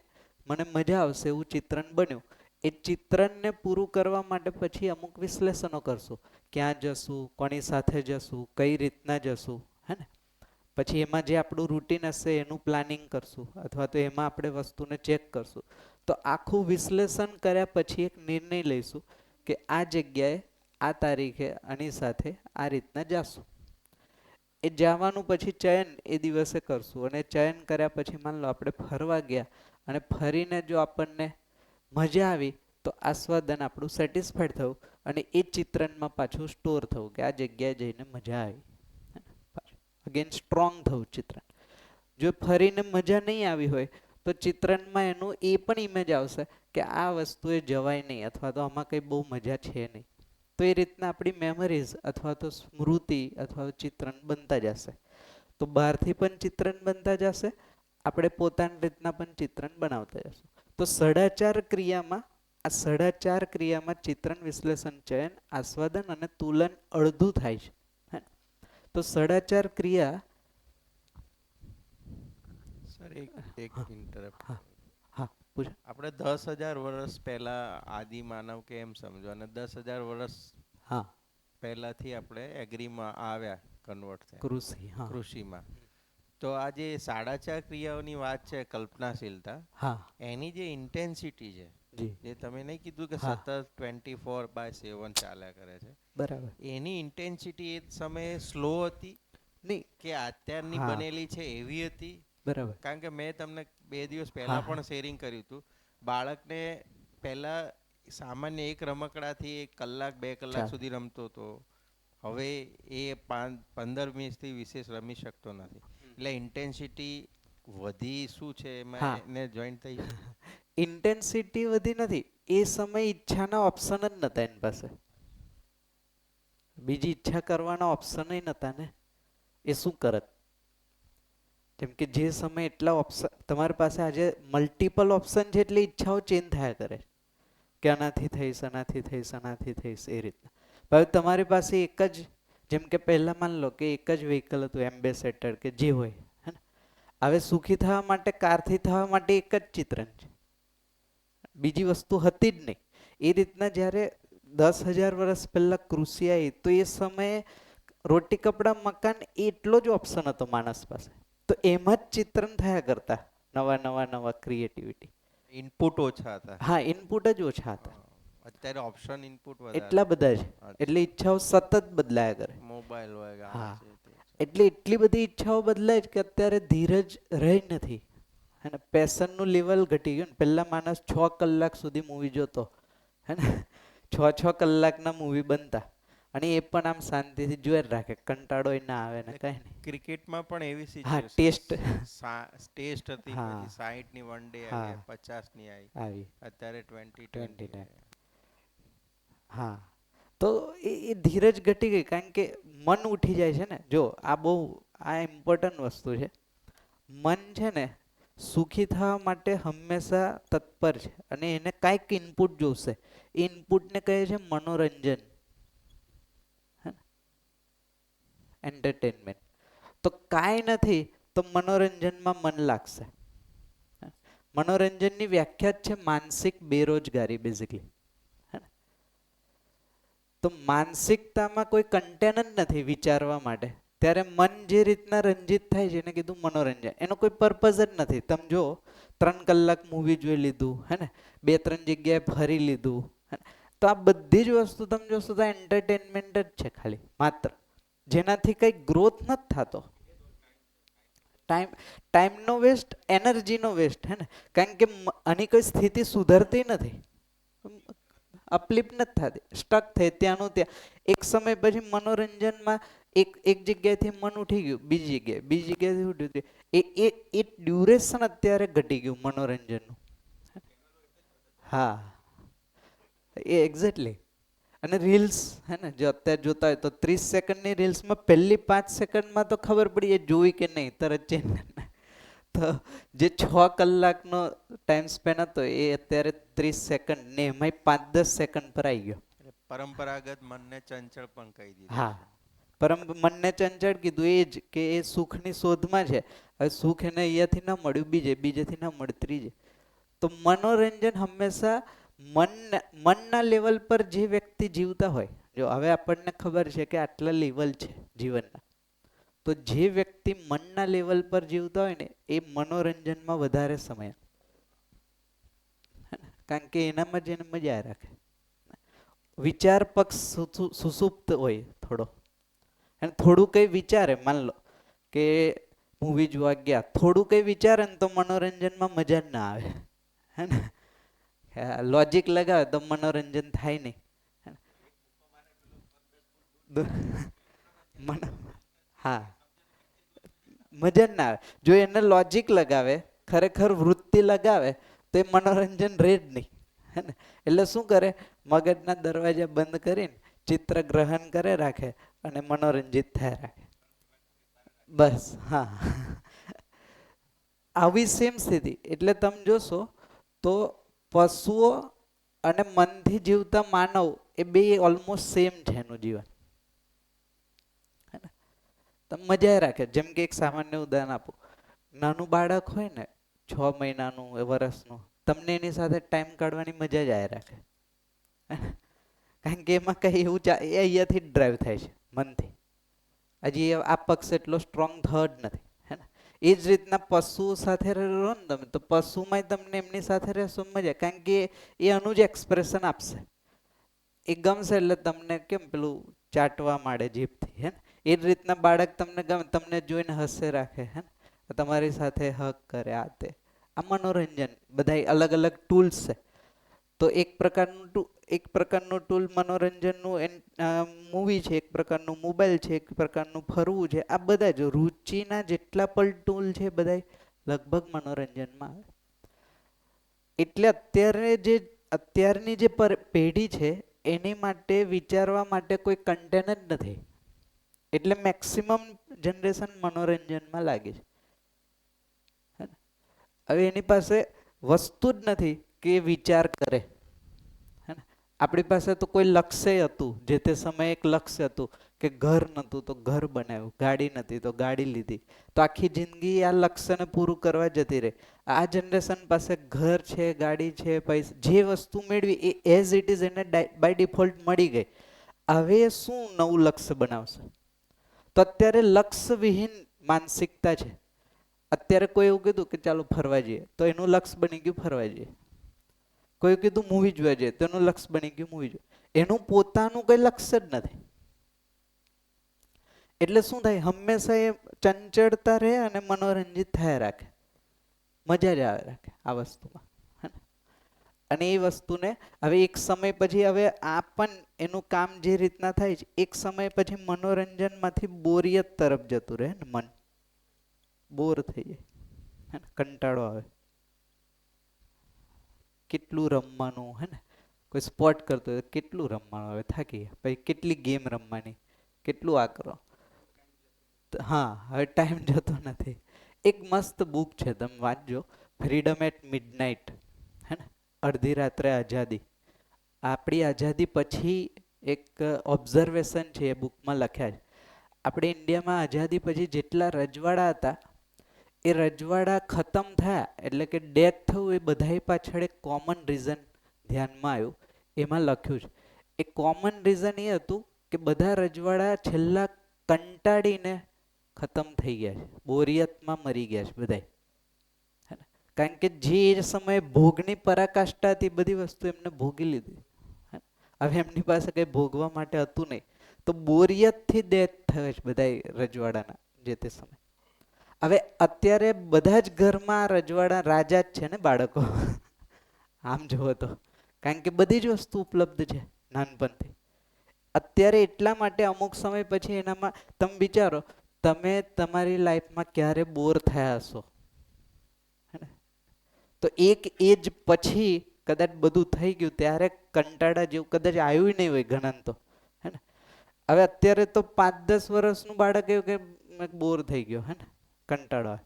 Speaker 1: મને મજા આવશે એવું ચિત્રણ બન્યું. એ ચિત્રણને પૂરું કરવા માટે પછી અમુક વિશ્લેષણો કરશું, ક્યાં જશું, કોની સાથે જશું, કઈ રીતના જશું, હે ને. પછી એમાં જે આપણું રૂટીન હશે એનું પ્લાનિંગ કરશું, અથવા તો એમાં આપણે વસ્તુને ચેક કરશું. તો આખું વિશ્લેષણ કર્યા પછી એક નિર્ણય લઈશું કે આ જગ્યાએ આ તારીખે આની સાથે આ રીતના જાશું. એ જવાનું પછી ચયન એ દિવસે કરશું, અને ચયન કર્યા પછી માની લો આપણે ફરવા ગયા અને ફરીને જો આપણને મજા આવી તો આસ્વાદન આપણું સેટિસ્ફાઈડ થયું અને એ ચિત્રણમાં પાછું સ્ટોર થયું કે આ જગ્યાએ જઈને મજા આવી, અગેન સ્ટ્રોંગ થયું ચિત્રણ. જો ફરીને મજા નહીં આવી હોય તો ચિત્રણમાં એનું એ પણ ઇમેજ આવશે કે આ વસ્તુએ જવાય નહીં, અથવા તો આમાં કંઈ બહુ મજા છે નહીં. તો એ રીતના આપણી મેમરીઝ અથવા તો સ્મૃતિ અથવા તો ચિત્રણ બનતા જશે. તો બહારથી પણ ચિત્રણ બનતા જશે, આપણે પોતાની રીતના પણ ચિત્રણ બનાવતા જશું. તો સદાચાર ક્રિયામાં, આ સદાચાર ક્રિયામાં ચિત્રણ, વિશ્લેષણ, ચયન, આસ્વાદન અને તુલન અડધું થાય છે, હે. તો સદાચાર ક્રિયા,
Speaker 3: સર એક ઇન્ટરપ્ટ.
Speaker 1: હા હા પૂછો.
Speaker 3: આપણે 10,000 વર્ષ પહેલા આદિ માનવ કે એમ સમજો, અને 10,000 વર્ષ
Speaker 1: હા
Speaker 3: પહેલાથી આપણે એગ્રીમાં આવ્યા, કન્વર્ટ થયા
Speaker 1: કૃષિ, હા
Speaker 3: કૃષિમાં. તો આ જે સાડાચાર ક્રિયાઓની વાત છે, કલ્પનાશીલતા,
Speaker 1: હા
Speaker 3: એની જે ઇન્ટેન્સિટી છે,
Speaker 1: જી
Speaker 3: જે તમે નહીં કીધું કે
Speaker 1: હા.
Speaker 3: સતત 24/7 ચાલ્યા કરે છે,
Speaker 1: બરાબર.
Speaker 3: એની ઇન્ટેન્સિટી એ સમયે સ્લો હતી
Speaker 1: નહીં,
Speaker 3: કે અત્યારની
Speaker 1: હા.
Speaker 3: બનેલી છે એવી હતી?
Speaker 1: બરાબર.
Speaker 3: કારણ કે મેં તમને 2 દિવસ પહેલા
Speaker 1: હા.
Speaker 3: પણ શેરિંગ કર્યું હતું, બાળકને પહેલા સામાન્ય એક રમકડાથી 1 કલાક 2 કલાક
Speaker 1: ચાલ.
Speaker 3: સુધી રમતો હતો, હવે એ 15 મિનિટથી વિશેષ રમી શકતો નથી. એટલે ઇન્ટેન્સિટી વધી શું છે
Speaker 1: હા.
Speaker 3: એમાં એને જોઈન્ટ થઈ?
Speaker 1: ઇન્ટેન્સિટી વધી નથી, એ સમય ઈચ્છાના ઓપ્શન જ નતા એની પાસે, બીજી ઈચ્છા કરવાના ઓપ્શન નતા ને. એ શું કરત? જેમ કે જે સમય એટલા ઓપ્શન તમારી પાસે, આજે મલ્ટિપલ ઓપ્શન છે એટલે ઈચ્છાઓ ચેન્જ થયા કરે કે આનાથી થઈશ, આનાથી થઈશ, આનાથી થઈશ, એ રીતના. હવે તમારી પાસે એક જ, જેમ કે પહેલા માની લો કે એક જ વ્હીકલ હતું, એમ્બેસેડર કે જે હોય, હે ને. હવે સુખી થવા માટે, કારથી થવા માટે એક જ ચિત્રણ છે, બીજી વસ્તુ હતી જ નહીં. એ રીતના જ્યારે 10,000 વર્ષ પહેલા કૃષિ આવી તો એ સમયે રોટી કપડા મકાન એટલો જ ઓપ્શન હતો માણસ પાસે, તો એમાં જ ચિત્રણ થયા કરતા, નવા નવા નવા ક્રિએટિવિટી.
Speaker 3: ઇનપુટ ઓછા હતા.
Speaker 1: હા, ઇનપુટ જ ઓછા હતા,
Speaker 3: અત્યારે ઓપ્શન ઇનપુટ
Speaker 1: એટલા બધા છે, એટલે ઈચ્છાઓ સતત બદલાયા કરે.
Speaker 3: મોબાઈલ હોય,
Speaker 1: હા.
Speaker 3: આ છે તે છે.
Speaker 1: એટલે એટલી બધી ઈચ્છાઓ બદલાય જ કે અત્યારે ધીરજ રહી નથી, અને પેશનનું લેવલ ઘટી ગયું ને. પહેલા માણસ 6 કલાક સુધી મૂવી જોતો, હે ને, 6 કલાકના મૂવી બનતા, અને એ પણ આમ શાંતિથી જોઈ જ રાખે, કંટાળો ના આવે ને કઈ નહીં.
Speaker 3: ક્રિકેટમાં પણ એવી
Speaker 1: હા,
Speaker 3: સિચ્યુએશન, ટેસ્ટ હતી,
Speaker 1: હા.
Speaker 3: પછી 60ની વન ડે
Speaker 1: હા.
Speaker 3: આવી, 50ની આવી,
Speaker 1: આવી
Speaker 3: અત્યારે 2020.
Speaker 1: 29. હા, તો એ ધીરજ ઘટી ગઈ, કારણ કે મન ઉઠી જાય છે ને. જો આ બહુ, આ ઇમ્પોર્ટન્ટ વસ્તુ છે. મન છે ને સુખી થવા માટે હંમેશા તત્પર છે, અને એને કાંઈક ઇનપુટ જોશે. એ ઇનપુટને કહે છે મનોરંજન, એન્ટરટેનમેન્ટ. તો કાંઈ નથી તો મનોરંજનમાં મન લાગશે. મનોરંજનની વ્યાખ્યા જ છે માનસિક બેરોજગારી, બેઝિકલી. તો માનસિકતામાં કોઈ કન્ટેન જ નથી વિચારવા માટે, ત્યારે મન જે રીતના રંજિત થાય છે એને કીધું મનોરંજન. એનો કોઈ પર્પઝ જ નથી. તમે જો 3 કલાક મૂવી જોઈ લીધું, હે ને, 2-3 જગ્યાએ ફરી લીધું, હે ને? તો આ બધી જ વસ્તુ તમે જોશો તો એન્ટરટેનમેન્ટ જ છે ખાલી માત્ર, જેનાથી કંઈ ગ્રોથ નથી થતો. ટાઈમનો વેસ્ટ, એનર્જીનો વેસ્ટ, હે ને. કારણ કે આની કોઈ સ્થિતિ સુધરતી નથી, અપલિફ્ટ નથી થતી, સ્ટક થઈ ત્યાંનું ત્યાં. એક સમય પછી મનોરંજનમાં એક જગ્યાએથી મન ઉઠી ગયું બીજી જગ્યાએથી ઉઠ્યું, એ ડ્યુરેશન અત્યારે ઘટી ગયું મનોરંજનનું. હા, એ એક્ઝેક્ટલી. અને રીલ્સ, હે ને, જો અત્યારે જોતા હોય તો 30 સેકન્ડની રીલ્સમાં પહેલી 5 સેકન્ડમાં તો ખબર પડી એ જોઈ કે નહીં, તરત ચેન્જ. તો જે 6 કલાકનો ટાઈમ સ્પેન હતો એ અત્યારે 30 સેકન્ડ ને એમાંય 5-10 સેકન્ડ પર આવી ગયો.
Speaker 3: પરંપરાગત મનને ચંચળ પણ કહી દીધું.
Speaker 1: હા, મનને ચંચળ કીધું એ જ કે એ સુખની શોધમાં છે. હવે સુખ એને અહીંયાથી ન મળ્યું બીજેથી ન મળ્યું ત્રીજે. તો મનોરંજન હંમેશા મનના લેવલ પર જે વ્યક્તિ જીવતા હોય, જો હવે આપણને ખબર છે કે આટલા લેવલ છે જીવનના, તો જે વ્યક્તિ મનના લેવલ પર જીવતા હોય ને એ મનોરંજનમાં વધારે સમય, કારણ કે એનામાં જ એને મજા રાખે. વિચાર પક્ષ સુસુપ્ત હોય થોડો, અને થોડું કંઈ વિચારે, માન લો કે મૂવી જોવા ગયા, થોડું કંઈ વિચારે ને તો મનોરંજનમાં મજા જ ના આવે, હે ને. લોજિક લગાવે તો મનોરંજન થાય નહીં. હા, મજા જ ના આવે. જો એને લોજિક લગાવે, ખરેખર વૃત્તિ લગાવે તો એ મનોરંજન રહે જ નહીં, હે ને. એટલે શું કરે, મગજના દરવાજા બંધ કરીને ચિત્ર ગ્રહણ કરે રાખે અને મનોરંજિત થયા રાખે, બસ. હા, આવી સેમ સ્થિતિ. એટલે તમે જોશો તો પશુઓ અને મનથી જીવતા માનવ એ બે ઓલમોસ્ટ સેમ છે એનું જીવન, હે ને. તમે મજા રાખે. જેમ કે એક સામાન્ય ઉદાહરણ આપું, નાનું બાળક હોય ને 6 મહિનાનું, વર્ષનું, તમને એની સાથે ટાઈમ કાઢવાની મજા જ આવે રાખે, કારણ કે એમાં કઈ એવું એ અહીંયાથી જ ડ્રાઈવ થાય છે મનથી. હજી આ પક્ષ એટલો સ્ટ્રોંગ થયો જ નથી, હે ને. એ જ રીતના પશુઓ સાથે રહો ને તમે, તો પશુમાંય તમને એમની સાથે રહેશો મજા, કારણ કે એ આનું જ એક્સપ્રેશન આપશે. એ ગમશે એટલે તમને કેમ પેલું ચાટવા માંડે જીભથી, હે ને. એ જ રીતના બાળક તમને ગમે, તમને જોઈને હસે રાખે, હે ને, તમારી સાથે હક કરે, આ તે. આ મનોરંજન બધા અલગ અલગ ટૂલ્સ છે. તો એક પ્રકારનું ટૂલ મનોરંજનનું મૂવી છે, એક પ્રકારનું મોબાઈલ છે, એક પ્રકારનું ફરવું છે. આ બધા જ રુચિના જેટલા પણ ટૂલ છે બધા લગભગ મનોરંજનમાં આવે. એટલે અત્યારની જે પેઢી છે એની માટે વિચારવા માટે કોઈ કન્ટેન્ટ જ નથી. એટલે મેક્સિમમ જનરેશન મનોરંજનમાં લાગે છે. હવે એની પાસે વસ્તુ જ નથી કે વિચાર કરે, હે ને. આપણી પાસે તો કોઈ લક્ષ્ય હતું, જે તે સમયે એક લક્ષ્ય હતું કે ઘર નહોતું તો ઘર બનાવ્યું, ગાડી નથી તો ગાડી લીધી, તો આખી જિંદગી આ લક્ષ્યને પૂરું કરવા જતી રહે. આ જનરેશન પાસે ઘર છે, ગાડી છે, પૈસા, જે વસ્તુ મેળવી એ એઝ ઇટ ઇઝ એને બાય ડિફોલ્ટ મળી ગઈ. હવે શું નવું લક્ષ્ય બનાવશે? તો અત્યારે લક્ષ્યવિહીન માનસિકતા છે. અત્યારે કોઈ એવું કીધું કે ચાલો ફરવા જઈએ, તો એનું લક્ષ્ય બની ગયું ફરવા જઈએ. કોઈ કીધું મૂવી જોવા જઈએ, તો એનું લક્ષ્ય બની ગયું મૂવી જોઈએ. એનું પોતાનું કોઈ લક્ષ્ય જ નથી. એટલે શું થાય, હંમેશા એ ચંચળતા રહે અને મનોરંજિત થયા રાખે, મજા જ આવે રાખે આ વસ્તુમાં, હે ને. અને એ વસ્તુને હવે એક સમય પછી, હવે આ પણ એનું કામ જે રીતના થાય છે, એક સમય પછી મનોરંજનમાંથી બોરિયત તરફ જતું રહે ને મન, બોર થઈ જાય, હે ને, કંટાળો આવે. કેટલું રમવાનું, હે ને. કોઈ સ્પોર્ટ કરતો હોય કેટલું રમવાનું, આવે થાકી ગયા પછી કેટલી ગેમ રમવાની, કેટલું આ કરો. હા, હવે ટાઈમ જતો નથી. એક મસ્ત બુક છે, તમે વાંચજો, ફ્રીડમ એટ મિડનાઇટ, હે ને, અડધી રાત્રે આઝાદી. આપણી આઝાદી પછી એક ઓબ્ઝર્વેશન છે એ બુકમાં લખ્યા છે. આપણે ઇન્ડિયામાં આઝાદી પછી જેટલા રજવાડા હતા એ રજવાડા ખતમ થયા, એટલે કે ડેથ થયું, એ બધાય પાછળ એક કોમન રીઝન ધ્યાનમાં આવ્યું. એમાં લખ્યું છે એ કોમન રીઝન એ હતું કે બધા રજવાડા છેલ્લા કંટાળીને ખતમ થઈ ગયા છે, બોરિયતમાં મરી ગયા છે બધાય. કારણ કે જે એ સમયે ભોગની પરાકાષ્ઠા હતી બધી વસ્તુ એમને ભોગી લીધી. હવે એમની પાસે કંઈ ભોગવા માટે હતું નહીં, તો બોરિયતથી ડેથ થયો છે બધા રજવાડાના જે તે સમય. હવે અત્યારે બધા જ ઘરમાં રજવાડા રાજા જ છે ને બાળકો, આમ જુઓ તો, કારણ કે બધી જ વસ્તુ ઉપલબ્ધ છે નાનપણથી. અત્યારે એટલા માટે અમુક સમય પછી એનામાં તમે વિચારો, તમે તમારી લાઈફમાં ક્યારે બોર થયા હશો? તો એક એજ પછી કદાચ બધું થઈ ગયું ત્યારે કંટાળા જેવું કદાચ આવ્યું નહીં હોય ઘણાને તો, હે ને. હવે અત્યારે તો 5-10 વર્ષનું બાળક એવું કે મેં બોર થઈ ગયો, હે ને, કંટાળો આવે.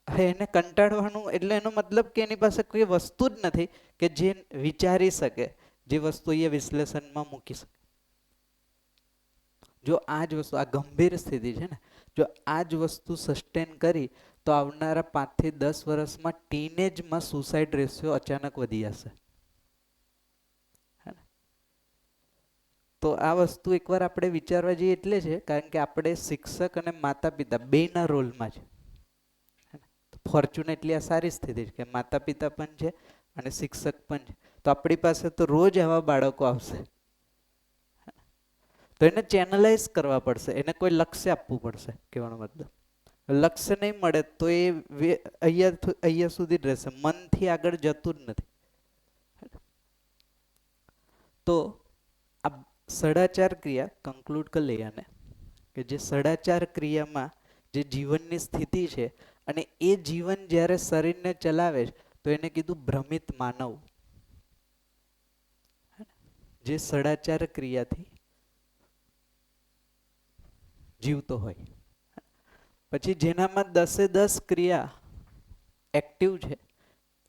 Speaker 1: હવે એને કંટાળવાનું એટલે એનો મતલબ કે એની પાસે કોઈ વસ્તુ જ નથી કે જે વિચારી શકે, જે વસ્તુ એ વિશ્લેષણમાં મૂકી શકે. જો આ જ વસ્તુ, આ ગંભીર સ્થિતિ છે ને, જો આ જ વસ્તુ સસ્ટેન કરી તો આવનારા 5 થી 10 વર્ષમાં ટીનેજમાં સુસાઇડ રેશિયો અચાનક વધી જશે. તો આ વસ્તુ એકવાર આપણે વિચારવા જઈએ એટલે છે કારણ કે આપણે શિક્ષક અને માતા પિતા બેયના રોલમાં છે. ફોર્ચ્યુનેટલી આ સારી સ્થિતિ છે કે માતા પિતા પણ છે અને શિક્ષક પણ છે. તો આપણી પાસે તો રોજ આવા બાળકો આવશે, તો એને ચેનલાઇઝ કરવા પડશે, એને કોઈ લક્ષ્ય આપવું પડશે. કહેવાનો મતલબ, લક્ષ્ય નહીં મળે તો એ અહીંયા સુધી જ રહેશે, મનથી આગળ જતું જ નથી. તો આ સદાચાર ક્રિયા કન્ક્લુડ કરી લઈએ આને, કે જે સદાચાર ક્રિયામાં જે જીવનની સ્થિતિ છે અને એ જીવન જ્યારે શરીરને ચલાવે છે તો એને કીધું ભ્રમિત માનવ, જે સદાચાર ક્રિયાથી જીવતો હોય. પછી જેનામાં 10 ક્રિયા એક્ટિવ છે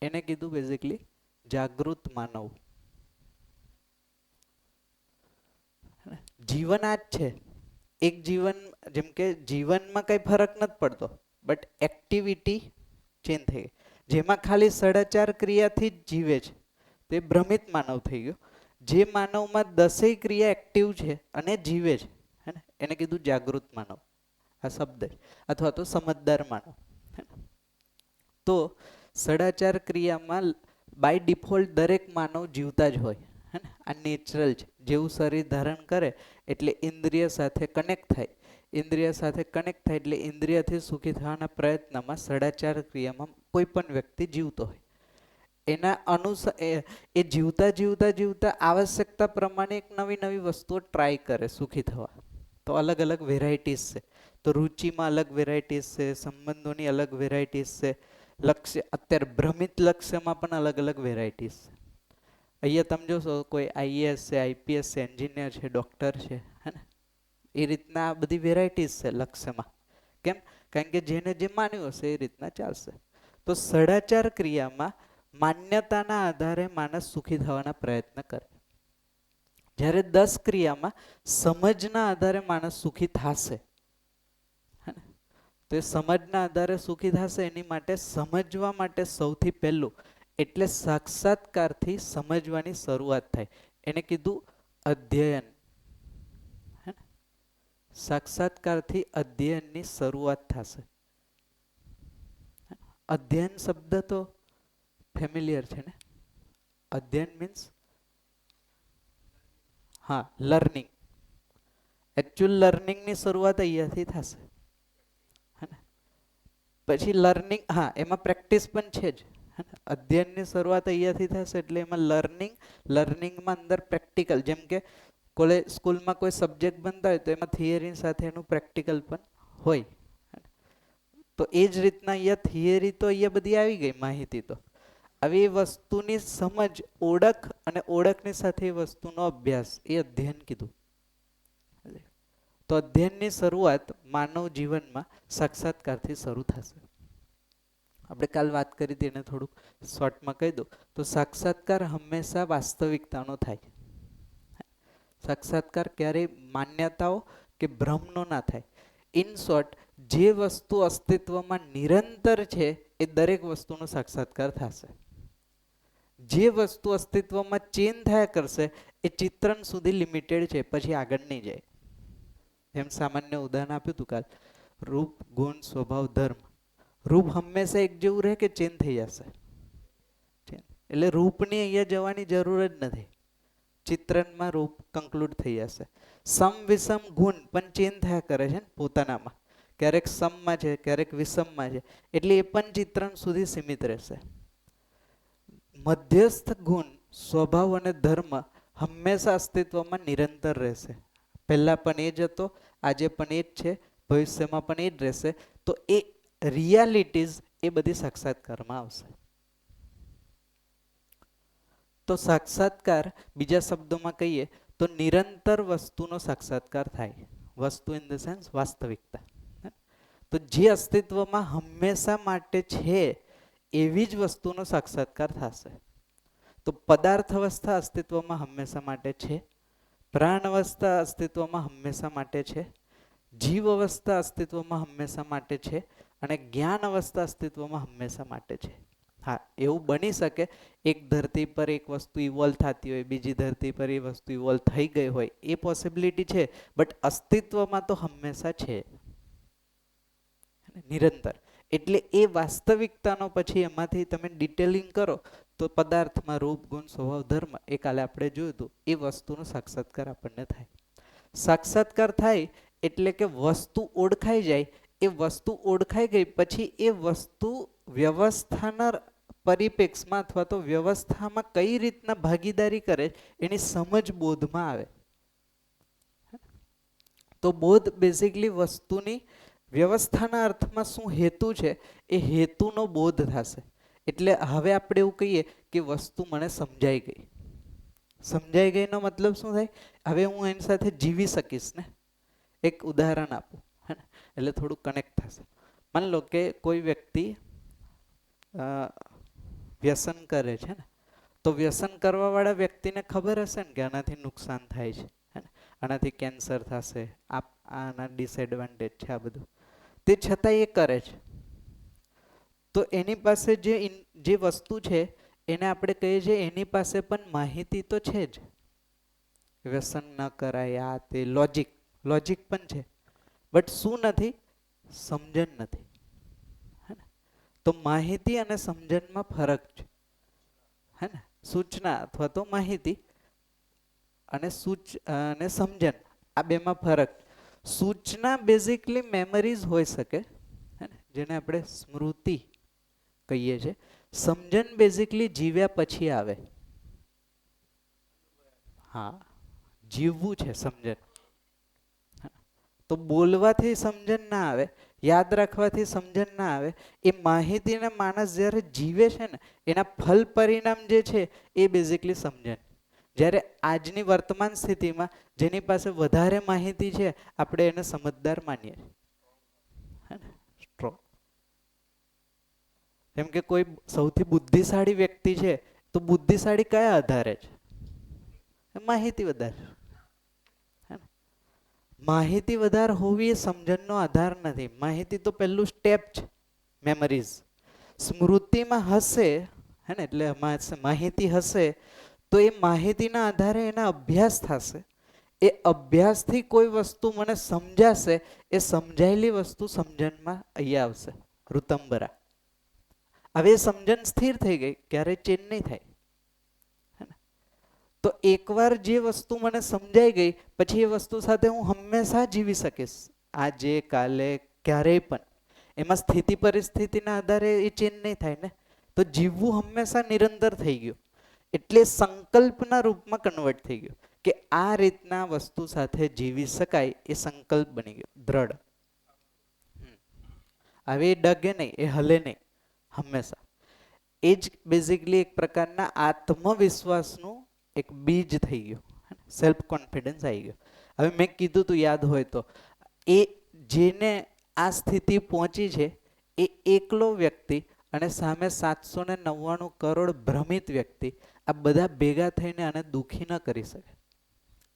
Speaker 1: એને કીધું બેઝિકલી જાગૃત માનવ. જીવન આ જ છે. એક જીવન, જેમ કે જીવનમાં કઈ ફરક નથી પડતો, બટ એક્ટિવિટી ચેન્જ થઈ ગઈ. જેમાં ખાલી સદાચાર ક્રિયાથી જ જીવે છે તે ભ્રમિત માનવ થઈ ગયો. જે માનવમાં 10 ક્રિયા એક્ટિવ છે અને જીવે છે, હે ને, એને કીધું જાગૃત માનવ. આ શબ્દ અથવા તો સમજદાર માનવ. તો સદાચાર ક્રિયામાં બાય ડિફોલ્ટ દરેક માનવ જીવતા જ હોય, હે ને, આ નેચરલ છે. જેવું શરીર ધારણ કરે એટલે ઇન્દ્રિય સાથે કનેક્ટ થાય, ઇન્દ્રિય સાથે કનેક્ટ થાય એટલે ઇન્દ્રિયથી સુખી થવાના પ્રયત્નમાં સદાચાર ક્રિયામાં કોઈ પણ વ્યક્તિ જીવતો હોય. એના અનુસાર એ જીવતા જીવતા જીવતા આવશ્યકતા પ્રમાણે એક નવી નવી વસ્તુઓ ટ્રાય કરે સુખી થવા. તો અલગ અલગ વેરાયટીઝ છે. તો રુચિમાં અલગ વેરાયટીઝ છે, સંબંધોની અલગ વેરાયટીઝ છે, લક્ષ્ય અત્યારે ભ્રમિત લક્ષ્યમાં પણ અલગ અલગ વેરાયટીઝ છે. અહીંયા તમે જોશો કોઈ આઈએએસ છે, આઈપીએસ છે, એન્જિનિયર છે, ડૉક્ટર છે, હે ને, એ રીતના આ બધી વેરાયટીઝ છે લક્ષ્યમાં. કેમ? કારણ કે જેને જે માન્યું હશે એ રીતના ચાલશે. તો સદાચાર ક્રિયામાં માન્યતાના આધારે માણસ સુખી થવાના પ્રયત્ન કરે, જ્યારે 10 ક્રિયામાં સમજના આધારે માણસ સુખી થશે. તો એ સમજના આધારે સુખી થશે એની માટે સમજવા માટે સૌથી પહેલું એટલે સાક્ષાત્કારથી સમજવાની શરૂઆત થાય. એને કીધું અધ્યયન. સાક્ષાત્કારથી અધ્યયનની શરૂઆત થશે. અધ્યયન શબ્દ તો ફેમિલિયર છે ને. અધ્યયન મીન્સ હા લર્નિંગ. એકચ્યુઅલ લર્નિંગની શરૂઆત અહીંયાથી થશે. પછી લર્નિંગ, હા એમાં પ્રેક્ટિસ પણ છે જ. અધ્યયનની શરૂઆત અહીંયાથી થશે એટલે એમાં લર્નિંગમાં અંદર પ્રેક્ટિકલ, જેમ કે કોલેજ સ્કૂલમાં કોઈ સબ્જેક્ટ બનતા હોય તો એમાં થિયરી સાથે એનું પ્રેક્ટિકલ પણ હોય. તો એ જ રીતના અહીંયા થિયરી તો અહીંયા બધી આવી ગઈ, માહિતી તો આવી વસ્તુની સમજ, ઓળખ અને ઓળખની સાથે એ વસ્તુનો અભ્યાસ, એ અધ્યયન કીધું. તો અધ્યયનની શરૂઆત માનવ જીવનમાં સાક્ષાત્કારથી શરૂ થશે. આપણે કાલ વાત કરી હતી એને થોડુંક શોર્ટમાં કહી દઉં તો સાક્ષાત્કાર હંમેશા વાસ્તવિકતાનો થાય. સાક્ષાત્કાર ક્યારેય માન્યતાઓ કે ભ્રમનો ના થાય. ઇન શોર્ટ, જે વસ્તુ અસ્તિત્વમાં નિરંતર છે એ દરેક વસ્તુનો સાક્ષાત્કાર થશે. જે વસ્તુ અસ્તિત્વમાં ચેન્જ થયા કરશે એ ચિત્રણ સુધી લિમિટેડ છે, પછી આગળ નહીં જાય. એમ સામાન્ય ઉદાહરણ આપ્યું હતું કાલ. રૂપ, ગુણ, સ્વભાવ, ધર્મ. રૂપ હંમેશા એક જેવું રહે કે ચેન્જ થઈ જશે? એટલે રૂપની અહીંયા જવાની જરૂર જ નથી. ચિત્રનમાં રૂપ કન્ક્લુડ થઈ જશે. સમ વિષમ ગુણ પણ ચેન્જ થયા કરે છે ને પોતાનામાં. ક્યારેક સમમાં છે, ક્યારેક વિષમમાં છે, એટલે એ પણ ચિત્રણ સુધી સીમિત રહેશે. મધ્યસ્થ ગુણ, સ્વભાવ અને ધર્મ હંમેશા અસ્તિત્વમાં નિરંતર રહેશે. પહેલા પણ એ જ હતો, આજે પણ એ જ છે, ભવિષ્યમાં પણ એ જ રહેશે. તો એ રિયાલિટીઝ એ બધી સાક્ષાત્કારમાં આવશે. તો સાક્ષાત્કાર બીજા શબ્દોમાં કહીએ તો નિરંતર વસ્તુનો સાક્ષાત્કાર થાય. વસ્તુ ઇન ધ સેન્સ વાસ્તવિકતા. તો જે અસ્તિત્વમાં હંમેશા માટે છે એવી જ વસ્તુનો સાક્ષાત્કાર થશે. તો પદાર્થ અવસ્થા અસ્તિત્વમાં હંમેશા માટે છે, પ્રાણ અવસ્થા અસ્તિત્વમાં હંમેશા માટે છે, જીવ અવસ્થા અસ્તિત્વમાં હંમેશા માટે છે, અને જ્ઞાન અવસ્થા અસ્તિત્વમાં હંમેશા માટે છે. હા, એવું બની શકે એક ધરતી પર એક વસ્તુ ઇવોલ્વ થતી હોય, બીજી ધરતી પર એ વસ્તુ ઇવોલ્વ થઈ ગઈ હોય, એ પોસિબિલિટી છે, બટ અસ્તિત્વમાં તો હંમેશા છે નિરંતર. એટલે એ વાસ્તવિકતાનો પછી એમાંથી તમે ડિટેલિંગ કરો તો પદાર્થમાં રૂપ, ગુણ, સ્વભાવ, ધર્મ એ કાલે આપણે જોયું હતું, એ વસ્તુનો સાક્ષાત્કાર આપણને થાય. સાક્ષાત્કાર થાય એટલે કે વસ્તુ ઓળખાઈ જાય. એ વસ્તુ ઓળખાઈ ગઈ પછી એ વસ્તુ વ્યવસ્થાના પરિપ્રેક્ષમાં અથવા તો વ્યવસ્થામાં કઈ રીતના ભાગીદારી કરે એની સમજ બોધમાં આવે. તો બોધ બેઝિકલી વસ્તુની વ્યવસ્થાના અર્થમાં શું હેતુ છે એ હેતુનો બોધ થશે. એટલે હવે આપણે એવું કહીએ કે વસ્તુ મને સમજાઈ ગઈ. સમજાઈ ગઈનો મતલબ શું થાય? હવે હું એની સાથે જીવી શકીશ ને. એક ઉદાહરણ આપું, હે ને, એટલે થોડું કનેક્ટ થશે. માની લો કે કોઈ વ્યક્તિ વ્યસન કરે છે ને, તો વ્યસન કરવાવાળા વ્યક્તિને ખબર હશે ને કે આનાથી નુકસાન થાય છે, હે ને, આનાથી કેન્સર થશે, આના ડિસએડવાન્ટેજ છે, આ બધું. તે છતાં એ કરે છે. તો એની પાસે જે વસ્તુ છે એને આપણે કહીએ છીએ એની પાસે પણ માહિતી તો છે જ. વ્યસન ન કરાય, આ તે લોજિક પણ છે, બટ શું નથી? સમજણ નથી. તો માહિતી અને સમજણમાં ફરક છે, હે ને. સૂચના અથવા તો માહિતી અને સમજણ, આ બેમાં ફરક. સૂચના બેઝિકલી મેમરીઝ હોઈ શકે, હે ને, જેને આપણે સ્મૃતિ કહીએ છીએ. સમજણ બેઝિકલી જીવ્યા પછી આવે. હા, જીવવું છે સમજણ. તો બોલવાથી સમજણ ના આવે, યાદ રાખવાથી સમજણ ના આવે. એ માહિતીને માણસ જ્યારે જીવે છે ને એના ફલ પરિણામ જે છે એ બેઝિકલી સમજણ. જ્યારે આજની વર્તમાન સ્થિતિમાં જેની પાસે વધારે માહિતી છે આપણે એને સમજદાર માનીએ છીએ. કેમ કે કોઈ સૌથી બુદ્ધિશાળી વ્યક્તિ છે તો બુદ્ધિશાળી કયા આધારે છે? માહિતી વધારે. માહિતી વધારે હોવી એ સમજણનો આધાર નથી. માહિતી તો પહેલું સ્ટેપ છે, મેમરીઝ. સ્મૃતિમાં હશે, હે ને, એટલે માહિતી હશે તો એ માહિતીના આધારે એના અભ્યાસ થશે. એ અભ્યાસથી કોઈ વસ્તુ મને સમજાશે, એ સમજાયેલી વસ્તુ સમજણમાં અહીંયા આવશે, ઋતંબરા. હવે એ સમજણ સ્થિર થઈ ગઈ, ક્યારેય ચેન્જ નહીં થાય. તો એકવાર જે વસ્તુ મને સમજાઈ ગઈ પછી એ વસ્તુ સાથે હું હંમેશા જીવી શકીશ, આજે, કાલે, ક્યારેય પણ. એમાં સ્થિતિ પરિસ્થિતિના આધારે એ ચેન્જ નહીં થાય ને. તો જીવવું હંમેશા નિરંતર થઈ ગયું. એટલે સંકલ્પના રૂપમાં કન્વર્ટ થઈ ગયું કે આ રીતના વસ્તુ સાથે જીવી શકાય, એ સંકલ્પ બની ગયો, દ્રઢ. હવે એ ડગે નહીં, એ હલે નહીં હંમેશા. એ જ બેઝિકલી એક પ્રકારના આત્મવિશ્વાસનું એક બીજ થઈ ગયું, સેલ્ફ કોન્ફિડન્સ આવી ગયો. હવે મેં કીધું તું યાદ હોય તો, એ જેને આ સ્થિતિ પહોંચી છે એ એકલો વ્યક્તિ અને સામે 799 કરોડ ભ્રમિત વ્યક્તિ, આ બધા ભેગા થઈને આને દુઃખી ન કરી શકે.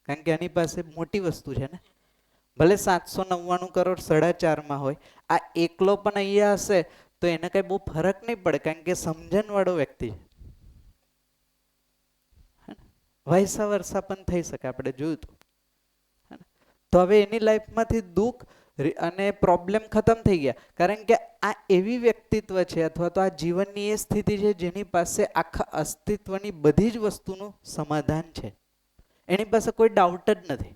Speaker 1: કારણ કે આની પાસે મોટી વસ્તુ છે ને. ભલે 799 કરોડ 4.5 હોય, આ એકલો પણ અહીંયા હશે તો એને કઈ બહુ ફરક નહીં પડે, કારણ કે સમજણ વાળો વ્યક્તિ છે. વૈસા વર્ષા પણ થઈ શકે, આપણે જોયું હતું. તો હવે એની લાઈફમાંથી દુઃખ અને પ્રોબ્લેમ ખતમ થઈ ગયા, કારણ કે આ એવી વ્યક્તિત્વ છે અથવા તો આ જીવનની એ સ્થિતિ છે જેની પાસે આખા અસ્તિત્વની બધી જ વસ્તુનું સમાધાન છે. એની પાસે કોઈ ડાઉટ જ નથી.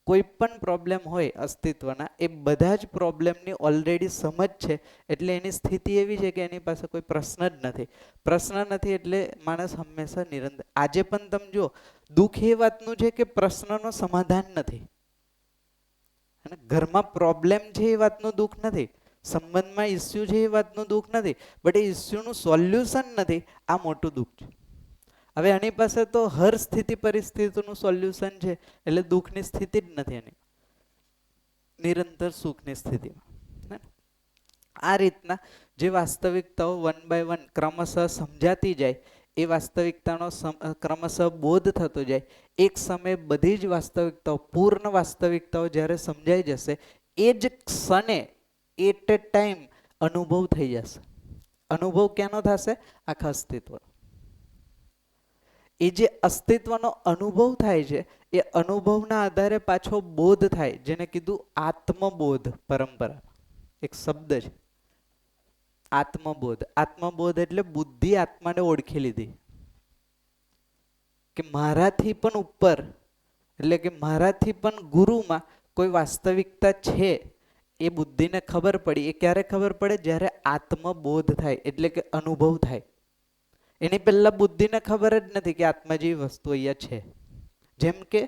Speaker 1: કોઈ પણ પ્રોબ્લેમ હોય અસ્તિત્વના, એ બધા જ પ્રોબ્લેમની ઓલરેડી સમજ છે. એટલે એની સ્થિતિ એવી છે કે એની પાસે કોઈ પ્રશ્ન જ નથી. પ્રશ્ન નથી એટલે માણસ હંમેશા નિરંતર. આજે પણ તમે જો, દુઃખ એ વાતનું છે કે પ્રશ્નનો સમાધાન નથી. અને ઘરમાં પ્રોબ્લેમ છે એ વાતનું દુઃખ નથી, સંબંધમાં ઇસ્યુ છે એ વાતનું દુઃખ નથી, બટ એ ઇસ્યુનું સોલ્યુશન નથી, આ મોટું દુઃખ છે. હવે આની પાસે તો હર સ્થિતિ પરિસ્થિતિનું સોલ્યુશન છે, એટલે દુઃખની સ્થિતિ જ નથી એની, નિરંતર સુખની સ્થિતિમાં. આ રીતના જે વાસ્તવિકતાઓ વન બાય વન ક્રમશઃ સમજાતી જાય, એ વાસ્તવિકતાનો ક્રમશઃ બોધ થતો જાય. એક સમયે બધી જ વાસ્તવિકતાઓ, પૂર્ણ વાસ્તવિકતાઓ જ્યારે સમજાઈ જશે, એ જ ક્ષણે એટ એ ટાઈમ અનુભવ થઈ જશે. અનુભવ ક્યાંનો થશે? આખા અસ્તિત્વનો. એ જે અસ્તિત્વનો અનુભવ થાય છે, એ અનુભવના આધારે પાછો બોધ થાય, જેને કીધું આત્મબોધ. પરંપરા એક શબ્દ છે આત્મબોધ. આત્મબોધ એટલે બુદ્ધિ આત્માને ઓળખી લીધી કે મારાથી પણ ઉપર, એટલે કે મારાથી પણ ગુરુમાં કોઈ વાસ્તવિકતા છે. એ બુદ્ધિને ખબર પડી. એ ક્યારે ખબર પડે? જ્યારે આત્મબોધ થાય, એટલે કે અનુભવ થાય. એની પહેલા બુદ્ધિને ખબર જ નથી કે આત્મા જેવી વસ્તુ અહીંયા છે. જેમ કે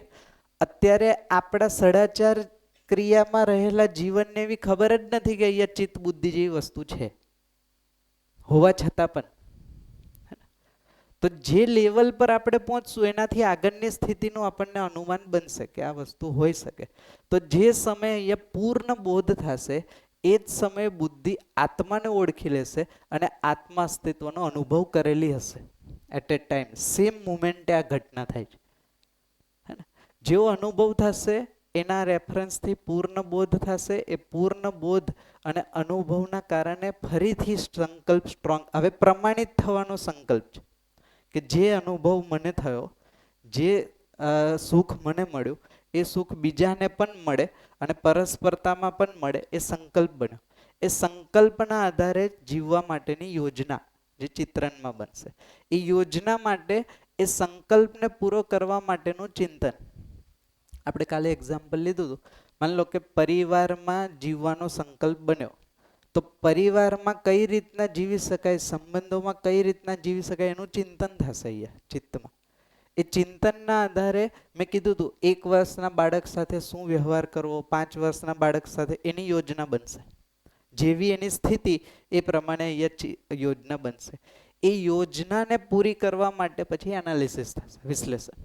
Speaker 1: અત્યારે આપણા સદાચાર ક્રિયામાં રહેલા જીવનને એવી ખબર જ નથી કે અહીંયા ચિત્ત બુદ્ધિ જેવી વસ્તુ છે, હોવા છતાં પણ. તો જે લેવલ પર આપણે પહોંચશું એનાથી આગળની સ્થિતિનું આપણને અનુમાન બનશે કે આ વસ્તુ હોઈ શકે. તો જે સમયે અહીંયા પૂર્ણ બોધ થશે, એ જ સમયે બુદ્ધિ આત્માને ઓળખી લેશે અને આત્મા અસ્તિત્વનો અનુભવ કરેલી હશે. એટ એ ટાઈમ સેમ મુમેન્ટે આ ઘટના થાય છે. જેવો અનુભવ થશે એના રેફરન્સથી પૂર્ણ બોધ થશે. એ પૂર્ણ બોધ અને અનુભવના કારણે ફરીથી સંકલ્પ સ્ટ્રોંગ. હવે પ્રમાણિત થવાનો સંકલ્પ છે કે જે અનુભવ મને થયો, જે સુખ મને મળ્યું, એ સુખ બીજાને પણ મળે અને પરસ્પરતામાં પણ મળે. એ સંકલ્પ બન્યો. એ સંકલ્પના આધારે જીવવા માટેની યોજના જે ચિત્રણમાં બનશે. એ યોજના માટે, એ સંકલ્પને પૂરો કરવા માટેનું ચિંતન. આપણે કાલે એક્ઝામ્પલ લીધું હતું. માની લો કે પરિવારમાં જીવવાનો સંકલ્પ બન્યો, તો પરિવારમાં કઈ રીતના જીવી શકાય, સંબંધોમાં કઈ રીતના જીવી શકાય, એનું ચિંતન થશે અહીંયા ચિત્તમાં. એ ચિંતનના આધારે મેં કીધું હતું 1 વર્ષના બાળક સાથે શું વ્યવહાર કરવો, 5 વર્ષના બાળક સાથે, એની યોજના બનશે. જેવી એની સ્થિતિ એ પ્રમાણે અહીંયા યોજના બનશે. એ યોજનાને પૂરી કરવા માટે પછી એનાલિસિસ થશે, વિશ્લેષણ.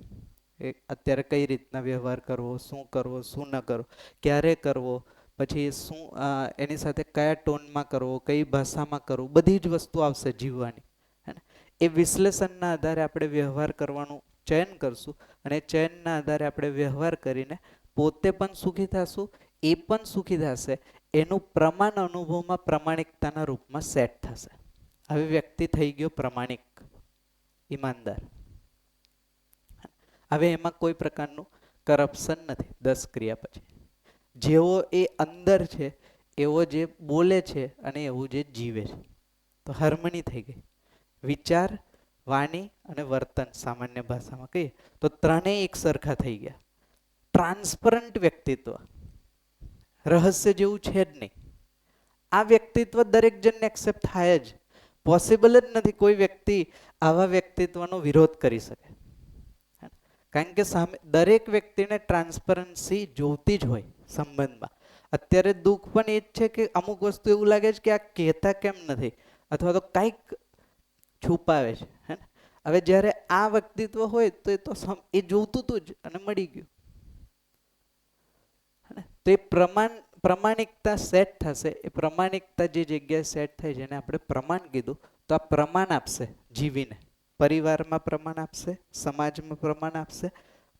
Speaker 1: અત્યારે કઈ રીતના વ્યવહાર કરવો, શું કરવો, શું ન કરવો, ક્યારે કરવો, પછી શું એની સાથે કયા ટોનમાં કરવો, કઈ ભાષામાં કરવું, બધી જ વસ્તુ આવશે જીવવાની. એ વિશ્લેષણના આધારે આપણે વ્યવહાર કરવાનું ચયન કરશું અને ચયનના આધારે આપણે વ્યવહાર કરીને પોતે પણ સુખી થશું, એ પણ સુખી થશે. એનું પ્રમાણ અનુભવમાં પ્રમાણિકતાના રૂપમાં સેટ થશે. હવે વ્યક્તિ થઈ ગયો પ્રમાણિક, ઈમાનદાર. હવે એમાં કોઈ પ્રકારનું કરપ્શન નથી 10 ક્રિયા પછી. જેવો એ અંદર છે એવો જે બોલે છે અને એવું જે જીવે છે, તો હાર્મની થઈ ગઈ. વિચાર, વાણી અને વર્તન, સામાન્ય ભાષામાં કહીએ તો ત્રણેય એક સરખા થઈ ગયા. ટ્રાન્સપરન્ટ વ્યક્તિત્વ, રહસ્ય જેવું છે જ નહીં. આ વ્યક્તિત્વ દરેક જણને એક્સેપ્ટ થાય જ. પોસિબલ જ નથી કોઈ વ્યક્તિ આવા વ્યક્તિત્વનો વિરોધ કરી શકે. કારણ કે સામે દરેક વ્યક્તિને ટ્રાન્સપરન્સી જોતી જ હોય સંબંધમાં. અત્યારે દુઃખ પણ એ જ છે કે અમુક વસ્તુ એવું લાગે છે કે આ કહેતા કેમ નથી, અથવા તો કંઈક છુપાવે છે. હવે જ્યારે આ વ્યક્તિત્વ હોય તો એ જોતું હતું જ અને મળી ગયું. તો એ પ્રમાણિકતા સેટ થશે. એ પ્રમાણિકતા જે જગ્યાએ સેટ થાય જેને આપણે પ્રમાણ કીધું, તો આ પ્રમાણ આપશે જીવીને. પરિવારમાં પ્રમાણ આપશે, સમાજમાં પ્રમાણ આપશે,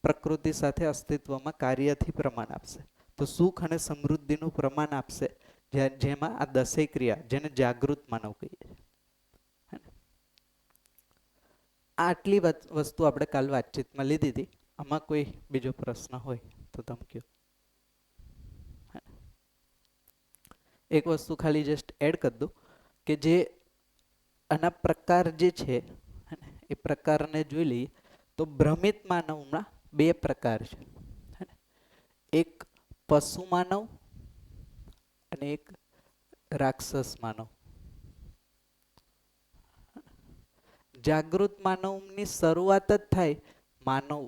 Speaker 1: પ્રકૃતિ સાથે અસ્તિત્વમાં કાર્યથી પ્રમાણ આપશે. તો સુખ અને સમૃદ્ધિનું પ્રમાણ આપશે, જેમાં આ 10 ક્રિયા, જેને જાગૃત માનવ કહીએ છીએ. આટલી વસ્તુ આપણે કાલ વાતચીતમાં લીધી હતી. આમાં કોઈ બીજો પ્રશ્ન હોય તો તમે કહો. એક વસ્તુ ખાલી જસ્ટ એડ કરી દઉં કે જે આના પ્રકાર જે છે એ પ્રકારને જોઈ લઈએ તો ભ્રમિત માનવમાં બે પ્રકાર છે. એક પશુ માનવ અને એક રાક્ષસ માનવ. જાગૃત માનવની શરૂઆત જ થાય માનવ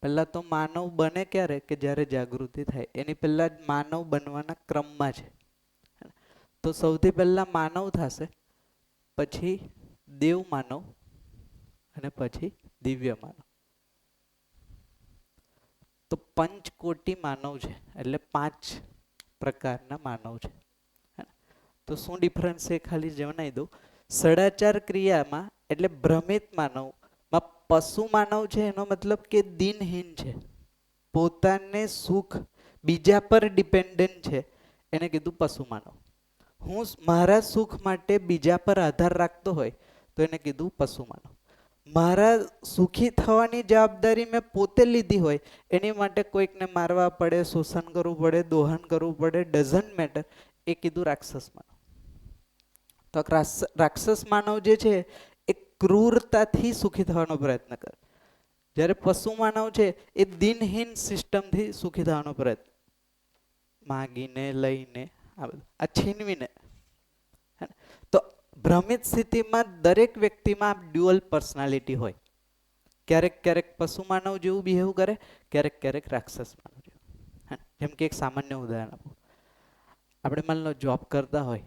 Speaker 1: પહેલા તો માનવ બને ક્યારે કે જ્યારે જાગૃતિ થાય, એની પહેલા જ માનવ બનવાના ક્રમમાં છે. તો સૌથી પહેલા માનવ થશે, પછી દેવ માનવ અને પછી દિવ્ય માનવ. તો પંચકોટી માનવ છે એટલે 5 પ્રકારના માનવ છે. તો શું ડિફરન્સ છે ખાલી જણાવી દઉં. સદાચાર ક્રિયામાં એટલે ભ્રમિત માનવમાં પશુ માનવ છે એનો મતલબ કે દિનહીન છે, પોતાને સુખ બીજા પર ડિપેન્ડન્ટ છે, એને કીધું પશુ માનવ. હું મારા સુખ માટે બીજા પર આધાર રાખતો હોય તો એને કીધું પશુ માનવ. મારા સુખી થવાની જવાબદારી મેં પોતે લીધી હોય, એની માટે કોઈકને મારવા પડે, શોષણ કરવું પડે, દોહન કરવું પડે, ડઝન્ટ મેટર, એ કીધું રાક્ષસ માનવ. તો રાક્ષસ માનવ જે છે એ ક્રૂરતાથી સુખી થવાનો પ્રયત્ન કરે, જ્યારે પશુ માનવ છે એ દિનહીન સિસ્ટમથી સુખી થવાનો પ્રયત્ન, માગીને લઈને આ છીનવીને. તો ભ્રમિત સ્થિતિમાં દરેક વ્યક્તિમાં ડ્યુઅલ પર્સનાલિટી હોય. ક્યારેક ક્યારેક પશુ માનવ જેવું બિહેવ કરે, ક્યારેક ક્યારેક રાક્ષસ માનવ જેવું. જેમ કે એક સામાન્ય ઉદાહરણ આપું. આપણે માની લો જોબ કરતા હોય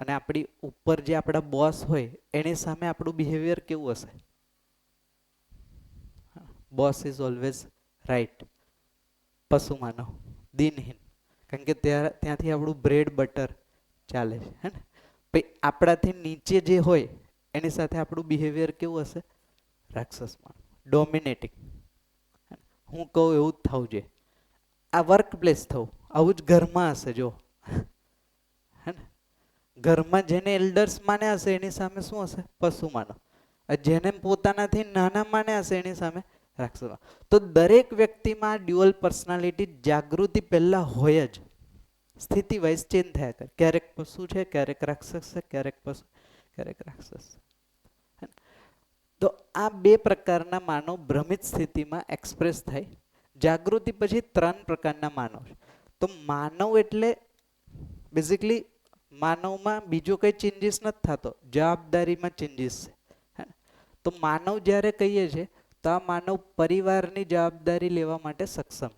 Speaker 1: અને આપણી ઉપર જે આપણા બોસ હોય એની સામે આપણું બિહેવિયર કેવું હશે? બોસ ઇઝ ઓલવેઝ રાઈટ, પશુ માનવ, દિનહીન, કારણ કે ત્યાંથી આપણું બ્રેડ બટર ચાલે છે. હે ને? પછી આપણાથી નીચે જે હોય એની સાથે આપણું બિહેવિયર કેવું હશે? રાક્ષસ માનવ, ડોમિનેટિંગ. હું કહું એવું જ થવું જોઈએ. આ વર્ક પ્લેસ થવું, આવું જ ઘરમાં હશે. જો હે ને, ઘરમાં જેને એલ્ડર્સ માન્યા હશે એની સામે શું હશે? પશુ માનવ. જેને પોતાનાથી નાના માન્યા હશે એની સામે રાક્ષસ માનવ. તો દરેક વ્યક્તિમાં ડ્યુઅલ પર્સનાલિટી જાગૃતિ પહેલા હોય જ, સ્થિતિ વાઇઝ ચેન્જ થયા કરે. ક્યારેક પશુ છે, ક્યારેક રાક્ષસ છે, ક્યારેક પશુ, ક્યારેક રાક્ષસ. તો આ બે પ્રકારના માનવ ભ્રમિત સ્થિતિમાં એક્સપ્રેસ થાય. જાગૃતિ પછી 3 પ્રકારના માનવ છે. તો માનવ એટલે બેઝિકલી માનવમાં બીજો કઈ ચેન્જીસ નથી થતો, જવાબદારીમાં ચેન્જીસ છે. તો માનવ જ્યારે કહીએ છીએ તો આ માનવ પરિવારની જવાબદારી લેવા માટે સક્ષમ.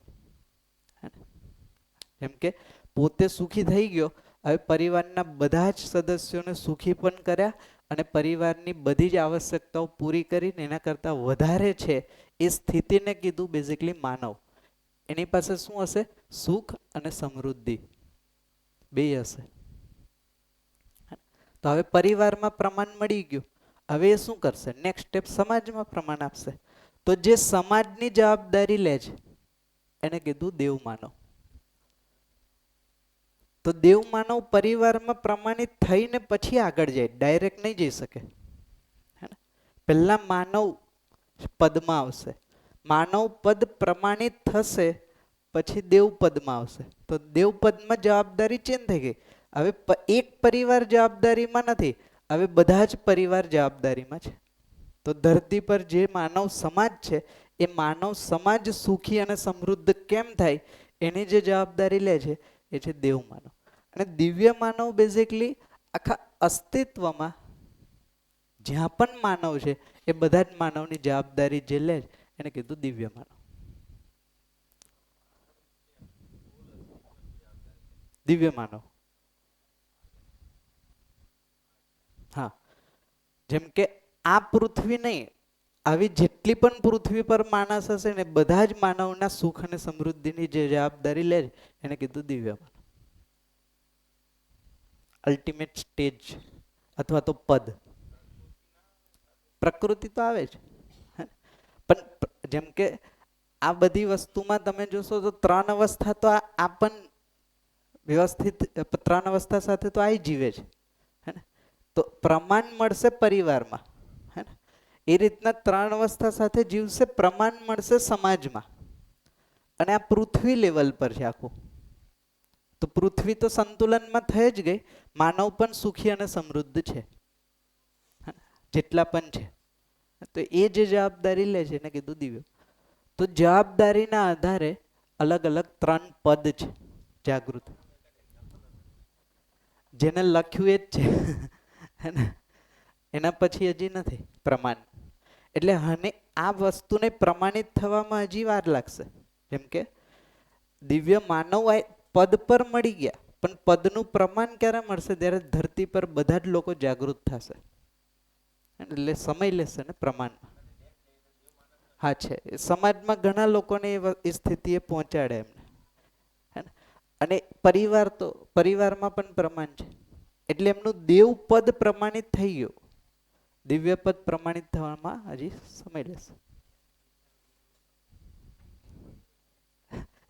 Speaker 1: જેમ કે પોતે સુખી થઈ ગયો, હવે પરિવારના બધા જ સદસ્યોને સુખી પણ કર્યા અને પરિવારની બધી જ આવશ્યકતાઓ પૂરી કરીને એના કરતાં વધારે છે એ સ્થિતિને કીધું બેઝિકલી માનવ. એની પાસે શું હશે? સુખ અને સમૃદ્ધિ બે હશે. તો હવે પરિવારમાં પ્રમાણ મળી ગયું, હવે એ શું કરશે? નેક્સ્ટ સ્ટેપ સમાજમાં પ્રમાણ આપશે. તો જે સમાજની જવાબદારી લે છે એને કીધું દેવ માનવ. તો દેવ માનવ પરિવારમાં પ્રમાણિત થઈને પછી આગળ જાય, ડાયરેક્ટ નહીં જઈ શકે. પહેલા માનવ પદમાં આવશે, માનવ પદ પ્રમાણિત થશે પછી દેવ પદમાં આવશે. તો દેવ પદમાં જવાબદારી ચેન્જ થઈ ગઈ. હવે એક પરિવાર જવાબદારીમાં નથી, હવે બધા જ પરિવાર જવાબદારીમાં છે. તો ધરતી પર જે માનવ સમાજ છે એ માનવ સમાજ સુખી અને સમૃદ્ધ કેમ થાય એની જે જવાબદારી લે છે એ છે દેવ માનવ. અને દિવ્ય માનવ બેઝિકલી આખા અસ્તિત્વમાં જ્યાં પણ માનવ છે એ બધા જ માનવની જવાબદારી જે લે છે એને કીધું દિવ્ય માનવ. દિવ્ય માનવ, હા. જેમ કે આ પૃથ્વી નહીં, આવી જેટલી પણ પૃથ્વી પર માણસ હશે ને બધા જ માનવના સુખ અને સમૃદ્ધિની જે જવાબદારી લે છે એને કીધું દિવ્ય માનવ. અલ્ટિમેટ સ્ટેજ અથવા તો પદ. પ્રકૃતિ તો આવે જ, પણ જેમ કે આ બધી વસ્તુમાં તમે જોશો તો 3 અવસ્થા તો આ પણ વ્યવસ્થિત 3 અવસ્થા સાથે તો આ જીવે છે. હે ને? તો પ્રમાણ મળશે પરિવારમાં. હે ને? એ રીતના 3 અવસ્થા સાથે જીવશે, પ્રમાણ મળશે સમાજમાં. અને આ પૃથ્વી લેવલ પર છે આખું. તો પૃથ્વી તો સંતુલનમાં થઈ જ ગઈ, માનવ પણ સુખી અને સમૃદ્ધ છે જેટલા પણ છે. તો એ જે જવાબદારી લે છે એને કીધું દિવ્ય. તો જવાબદારીના આધારે અલગ અલગ 3 પદ છે જાગૃત, જેને લખ્યું એ જ છે હે ને? એના પછી હજી નથી પ્રમાણ. એટલે આ વસ્તુને પ્રમાણિત થવામાં હજી વાર લાગશે. જેમ કે દિવ્ય માનવ પદ પર મળી ગયા, પણ પદનું પ્રમાણ ક્યારે મળશે? ત્યારે ધરતી પર બધા જ લોકો જાગૃત થશે, એટલે સમય લેશે ને પ્રમાણમાં. હા છે, સમાજમાં ઘણા લોકોને એ સ્થિતિએ પહોંચાડે એમને, હે ને? અને પરિવારમાં પણ પ્રમાણ છે, એટલે એમનું દેવ પદ પ્રમાણિત થઈ ગયું. દિવ્ય પદ પ્રમાણિત થવામાં હજી સમય લેશે.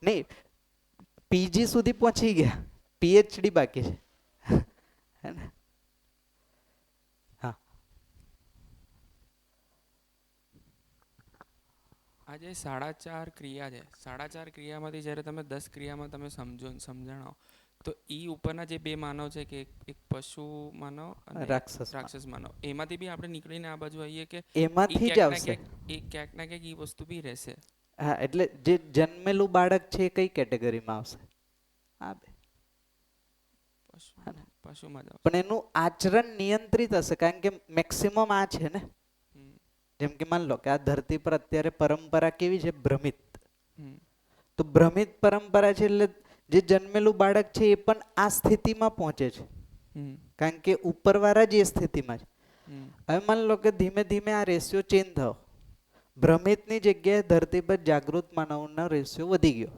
Speaker 1: નહીં, પીજી સુધી પહોંચી ગયા, પીએચડી બાકી છે, હે ને?
Speaker 5: આ જે 4.5 ક્રિયા છે, 4.5 ક્રિયામાંથી જ્યારે તમે 10 ક્રિયામાં તમે સમજણો, તો એ ઉપરના જે 2 માનવ છે કે એક પશુ માનવ અને રાક્ષસ માનવ, એમાંથી બી આપણે નીકળીને આ બાજુ આવીએ કે
Speaker 1: એમાંથી જ આવશે.
Speaker 5: એ ક્યાંક ના ક્યાંક એ વસ્તુ બી રહેશે.
Speaker 1: હા, એટલે જે જન્મેલું બાળક છે એ કઈ કેટેગરીમાં આવશે? આ બે
Speaker 5: પશુમાં જ આવશે.
Speaker 1: પણ એનું આચરણ નિયંત્રિત હશે, કારણ કે મેક્સિમમ આ છે ને. જેમ કે માન લો કે આ ધરતી પર અત્યારે પરંપરા કેવી છે? ભ્રમિત. તો ભ્રમિત પરંપરા છે, એટલે જે જન્મેલું બાળક છે એ પણ આ સ્થિતિમાં પહોંચે છે, કારણ કે ઉપરવાળા જ એ સ્થિતિમાં છે. હવે માન લો કે ધીમે ધીમે આ રેશિયો ચેન્જ થયો, ભ્રમિતની જગ્યાએ ધરતી પર જાગૃત માનવનો રેશિયો વધી ગયો.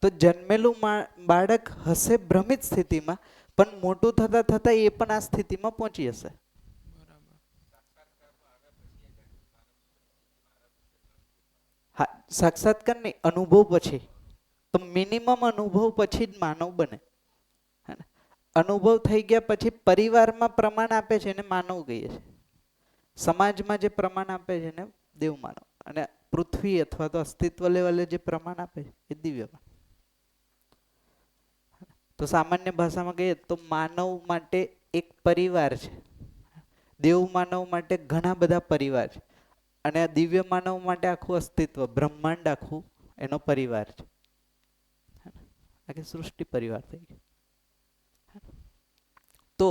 Speaker 1: તો જન્મેલું બાળક હશે ભ્રમિત સ્થિતિમાં, પણ મોટું થતા થતા એ પણ આ સ્થિતિમાં પહોંચી જશે. હા, સાક્ષાત્કાર નહીં, અનુભવ પછી. તો મિનિમમ અનુભવ પછી જ માનવ બને. અનુભવ થઈ ગયા પછી પરિવારમાં પ્રમાણ આપે છે એને માનવ કહીએ છીએ, સમાજમાં જે પ્રમાણ આપે છે એને દેવ માનવ, અને પૃથ્વી અથવા તો અસ્તિત્વ લેવલે જે પ્રમાણ આપે છે એ દિવ્ય માનવ. તો સામાન્ય ભાષામાં કહીએ તો માનવ માટે એક પરિવાર છે, દેવ માનવ માટે ઘણા બધા પરિવાર છે, અને આ દિવ્ય માનવ માટે આખું અસ્તિત્વ, બ્રહ્માંડ આખું એનો પરિવાર છે. આખી સૃષ્ટિ પરિવાર થઈ ગઈ. તો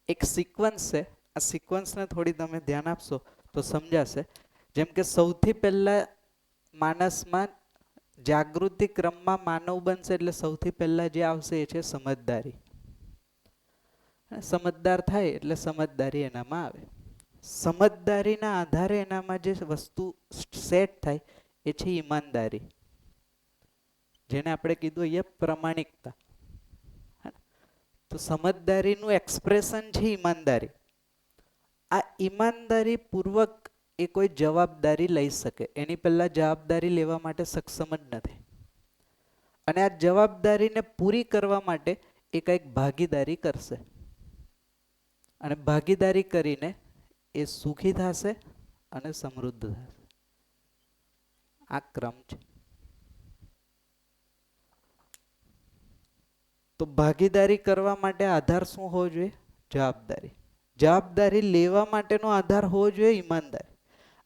Speaker 1: એક સિક્વન્સ છે, આ સિક્વન્સને થોડી તમે ધ્યાન આપશો તો સમજાશે. જેમ કે સૌથી પહેલા માણસમાં જાગૃતિ ક્રમમાં માનવ બનશે, એટલે સૌથી પહેલા જે આવશે એ છે સમજદારી. સમજદાર થાય એટલે સમજદારી એનામાં આવે. સમજદારીના આધારે એનામાં જે વસ્તુ સેટ થાય એ છે ઈમાનદારી, જેને આપણે કીધું એ પ્રમાણિકતા. તો સમજદારીનું એક્સપ્રેશન છે ઈમાનદારી. આ ઈમાનદારી પૂર્વક એ કોઈ જવાબદારી લઈ શકે, એની પહેલા જવાબદારી લેવા માટે સક્ષમ જ નથી, અને આ જવાબદારીને પૂરી કરવા માટે એ કંઈક ભાગીદારી કરશે, અને ભાગીદારી કરીને એ સુખી થશે અને સમૃદ્ધ થશે. આ ક્રમ છે. તો ભાગીદારી કરવા માટે આધાર શું હોવો જોઈએ? જવાબદારી. જવાબદારી લેવા માટેનો આધાર હોવો જોઈએ ઈમાનદારી,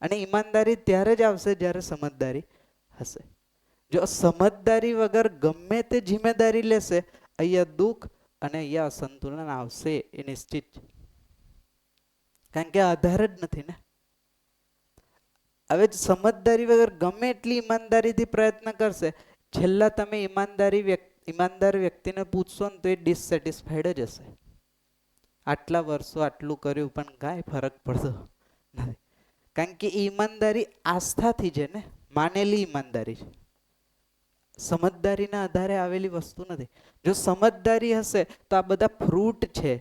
Speaker 1: અને ઈમાનદારી ત્યારે જ આવશે જ્યારે સમજદારી હશે. જો સમજદારી વગર ગમે તે જિમ્મેદારી લેશે, અહીંયા દુઃખ અને અહીંયા અસંતુલન આવશે એ નિશ્ચિત છે, કારણ કે આધાર જ નથી ને. હવે સમજદારી વગર ગમે એટલી ઈમાનદારીથી પ્રયત્ન કરશે, છેલ્લા તમે ઈમાનદાર વ્યક્તિને પૂછશો ને તો એ ડિસસેટિસ્ફાઈડ જ હશે. આટલા વર્ષો આટલું કર્યું પણ કાંઈ ફરક પડતો નથી, કારણ કે ઈમાનદારી આસ્થાથી છે ને, માનેલી ઈમાનદારી છે, સમજદારીના આધારે આવેલી વસ્તુ નથી. જો સમજદારી હશે તો આ બધા ફ્રૂટ છે,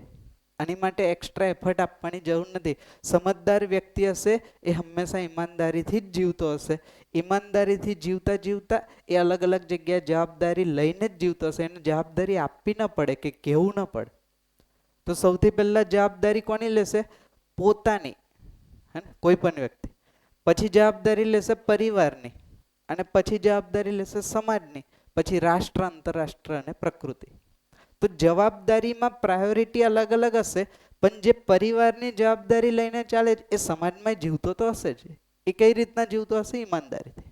Speaker 1: આની માટે એક્સ્ટ્રા એફર્ટ આપવાની જરૂર નથી. સમજદાર વ્યક્તિ હશે એ હંમેશા ઈમાનદારીથી જ જીવતો હશે. ઈમાનદારીથી જીવતા જીવતા એ અલગ અલગ જગ્યાએ જવાબદારી લઈને જ જીવતો હશે, એને જવાબદારી આપવી ન પડે કે કહેવું ન પડે. તો સૌથી પહેલા જવાબદારી કોની લેશે? પોતાની. હે ને, કોઈ પણ વ્યક્તિ. પછી જવાબદારી લેશે પરિવારની, અને પછી જવાબદારી લેશે સમાજની, પછી રાષ્ટ્ર, આંતરરાષ્ટ્ર અને પ્રકૃતિ. તો જવાબદારીમાં પ્રાયોરિટી અલગ અલગ હશે, પણ જે પરિવારની જવાબદારી લઈને ચાલે એ સમાજમાં જીવતો તો હશે જ. એ કઈ રીતના જીવતો હશે? ઈમાનદારીથી.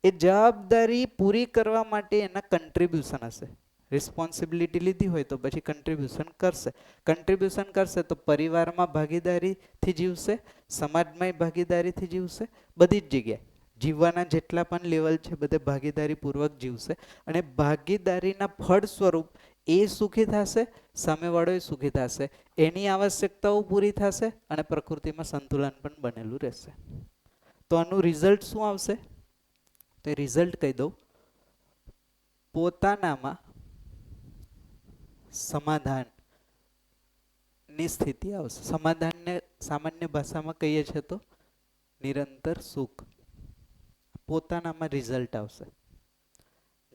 Speaker 1: એ જવાબદારી પૂરી કરવા માટે એના કન્ટ્રીબ્યુશન હશે. રિસ્પોન્સિબિલિટી લીધી હોય તો પછી કન્ટ્રીબ્યુશન કરશે. કન્ટ્રીબ્યુશન કરશે તો પરિવારમાં ભાગીદારીથી જીવશે, સમાજમાં ભાગીદારીથી જીવશે, બધી જ જગ્યાએ જીવવાના જેટલા પણ લેવલ છે બધે ભાગીદારીપૂર્વક જીવશે. અને ભાગીદારીના ફળ સ્વરૂપ એ સુખી થશે, સામેવાળો સુખી થશે, એની આવશ્યકતાઓ પૂરી થશે અને પ્રકૃતિમાં સંતુલન પણ બનેલું રહેશે. તો આનું રિઝલ્ટ શું આવશે? તો રિઝલ્ટ કહી દઉં. પોતાનામાં સમાધાનની સ્થિતિ આવશે. સમાધાનને સામાન્ય ભાષામાં કહીએ છીએ તો નિરંતર સુખ. પોતાનામાં રિઝલ્ટ આવશે.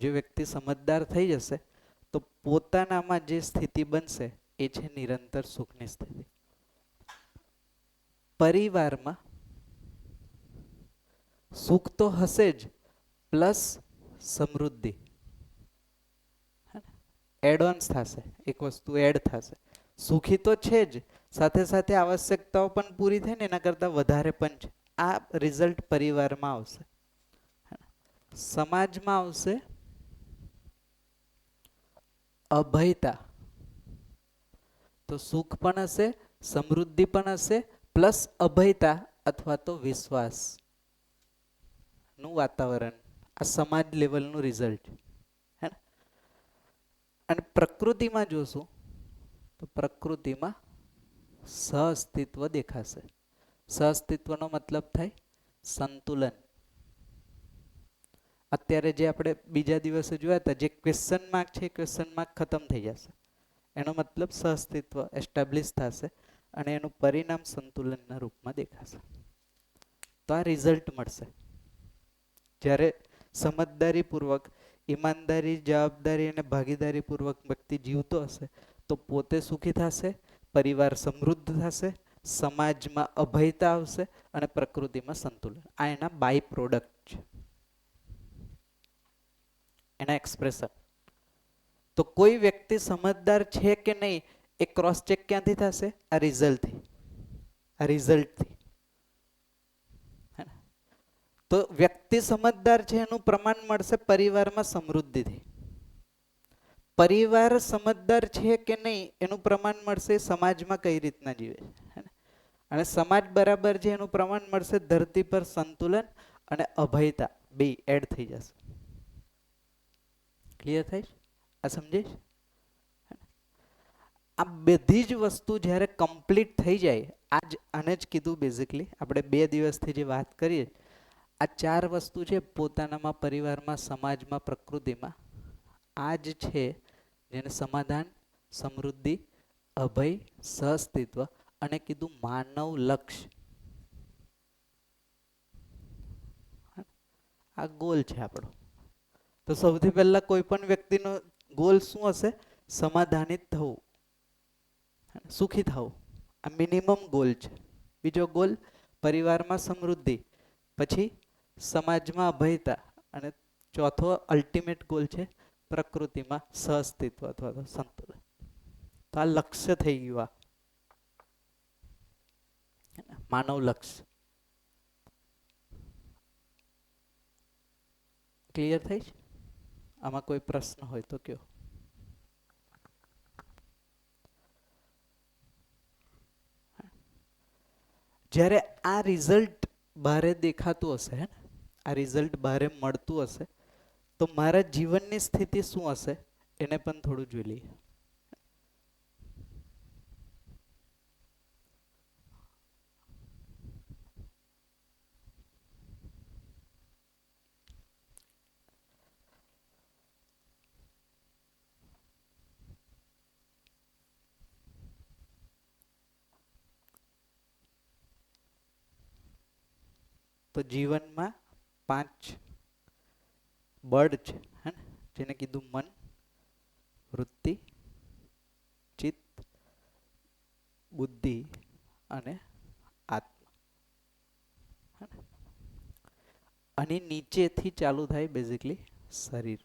Speaker 1: જે વ્યક્તિ સમજદાર થઈ જશે તો પોતાનામાં જે સ્થિતિ બનશે એ છે નિરંતર સુખની સ્થિતિ. પરિવારમાં સુખ તો હશે જ, પ્લસ સમૃદ્ધિ એડવાન્સ થશે. એક વસ્તુ એડ થશે. સુખી તો છે જ, સાથે સાથે આવશ્યકતાઓ પણ પૂરી થાય ને એના કરતાં વધારે પણ છે. આ રિઝલ્ટ પરિવારમાં આવશે. સમાજમાં આવશે અભયતા. તો સુખ પણ હશે, સમૃદ્ધિ પણ હશે, પ્લસ અભયતા અથવા તો વિશ્વાસ નું વાતાવરણ. આ સમાજ લેવલનું રિઝલ્ટ. હે ને? અને પ્રકૃતિમાં જોશું તો પ્રકૃતિમાં સહઅસ્તિત્વ દેખાશે. સહઅસ્તિત્વનો મતલબ થાય સંતુલન. અત્યારે જે આપણે બીજા દિવસે જોયા હતા, જે ક્વેશ્ચન માર્ક છે, ક્વેશ્ચન માર્ક ખતમ થઈ જશે. એનો મતલબ સહઅસ્તિત્વ એસ્ટાબ્લિશ થશે અને એનું પરિણામ સંતુલનના રૂપમાં દેખાશે. તો આ રિઝલ્ટ મળશે જ્યારે સમજદારીપૂર્વક, ઈમાનદારી, જવાબદારી અને ભાગીદારીપૂર્વક વ્યક્તિ જીવતો હશે તો પોતે સુખી થશે, પરિવાર સમૃદ્ધ થશે, સમાજમાં અભયતા આવશે અને પ્રકૃતિમાં સંતુલન. આ એના બાય પ્રોડક્ટ છે, એના એક્સપ્રેશન. તો કોઈ વ્યક્તિ સમજદાર છે કે નહીં એ ક્રોસ ચેક ક્યાંથી થશે? આ રિઝલ્ટથી. આ રિઝલ્ટથી. તો વ્યક્તિ સમજદાર છે એનું પ્રમાણ મળશે પરિવારમાં સમૃદ્ધિથી. પરિવાર સમજદાર છે કે નહીં એનું પ્રમાણ મળશે સમાજમાં કઈ રીતના જીવે છે. અને સમાજ બરાબર છે એનું પ્રમાણ મળશે ધરતી પર સંતુલન અને અભયતા બે એડ થઈ જશે. ક્લિયર થાય? આ સમજે? આ બધી જ વસ્તુ જ્યારે કમ્પ્લીટ થઈ જાય, આને જ કીધું બેઝિકલી આપણે 2 દિવસથી જે વાત કરીએ, આ 4 વસ્તુ છે પોતાનામાં, પરિવારમાં, સમાજમાં, પ્રકૃતિમાં. આ જ છે જેને સમાધાન, સમૃદ્ધિ, અભય, સહઅસ્તિત્વ અને કીધું માનવ લક્ષ્ય. આ ગોલ છે આપણો. તો સૌથી પહેલા કોઈ પણ વ્યક્તિનો ગોલ શું હશે? સમાધાનિત થવું, સુખી થવું. આ મિનિમમ ગોલ છે. બીજો ગોલ પરિવારમાં સમૃદ્ધિ, પછી સમાજમાં અભયતા અને ચોથો અલ્ટિમેટ ગોલ છે પ્રકૃતિમાં સહઅસ્તિત્વ અથવા તો સંતુલન. તો આ લક્ષ્ય થઈ ગયું, આ માનવ લક્ષ્ય. ક્લિયર થઈ છે? આમાં કોઈ પ્રશ્ન હોય તો કયો. જ્યારે આ રિઝલ્ટ બહાર દેખાતું હશે, હે ને, આ રિઝલ્ટ બહાર મળતું હશે તો મારા જીવનની સ્થિતિ શું હશે એને પણ થોડું જોઈ લઈએ. તો જીવનમાં 5 બળ છે, હે ને, જેને કીધું મન, વૃત્તિ, ચિત્ત, બુદ્ધિ અને આત્મા. આની નીચેથી ચાલુ થાય બેઝિકલી શરીર.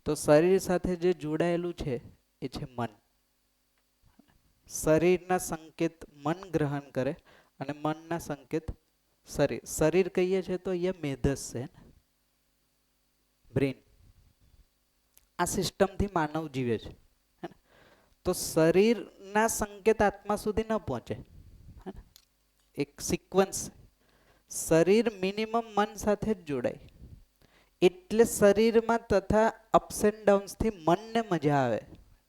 Speaker 1: તો શરીર સાથે જે જોડાયેલું છે એ છે મન. શરીરના સંકેત મન ગ્રહણ કરે અને મનના સંકેત શરીર. શરીર કહીએ છીએ તો અહીંયા મેધસ છે, બ્રેન. આ સિસ્ટમથી માનવ જીવે છે. તો શરીરના સંકેત આત્મા સુધી ન પહોંચે. એક સિક્વન્સ. શરીર મિનિમમ મન સાથે જ જોડાય. એટલે શરીરમાં તથા અપ્સ એન્ડ ડાઉન્સથી મનને મજા આવે,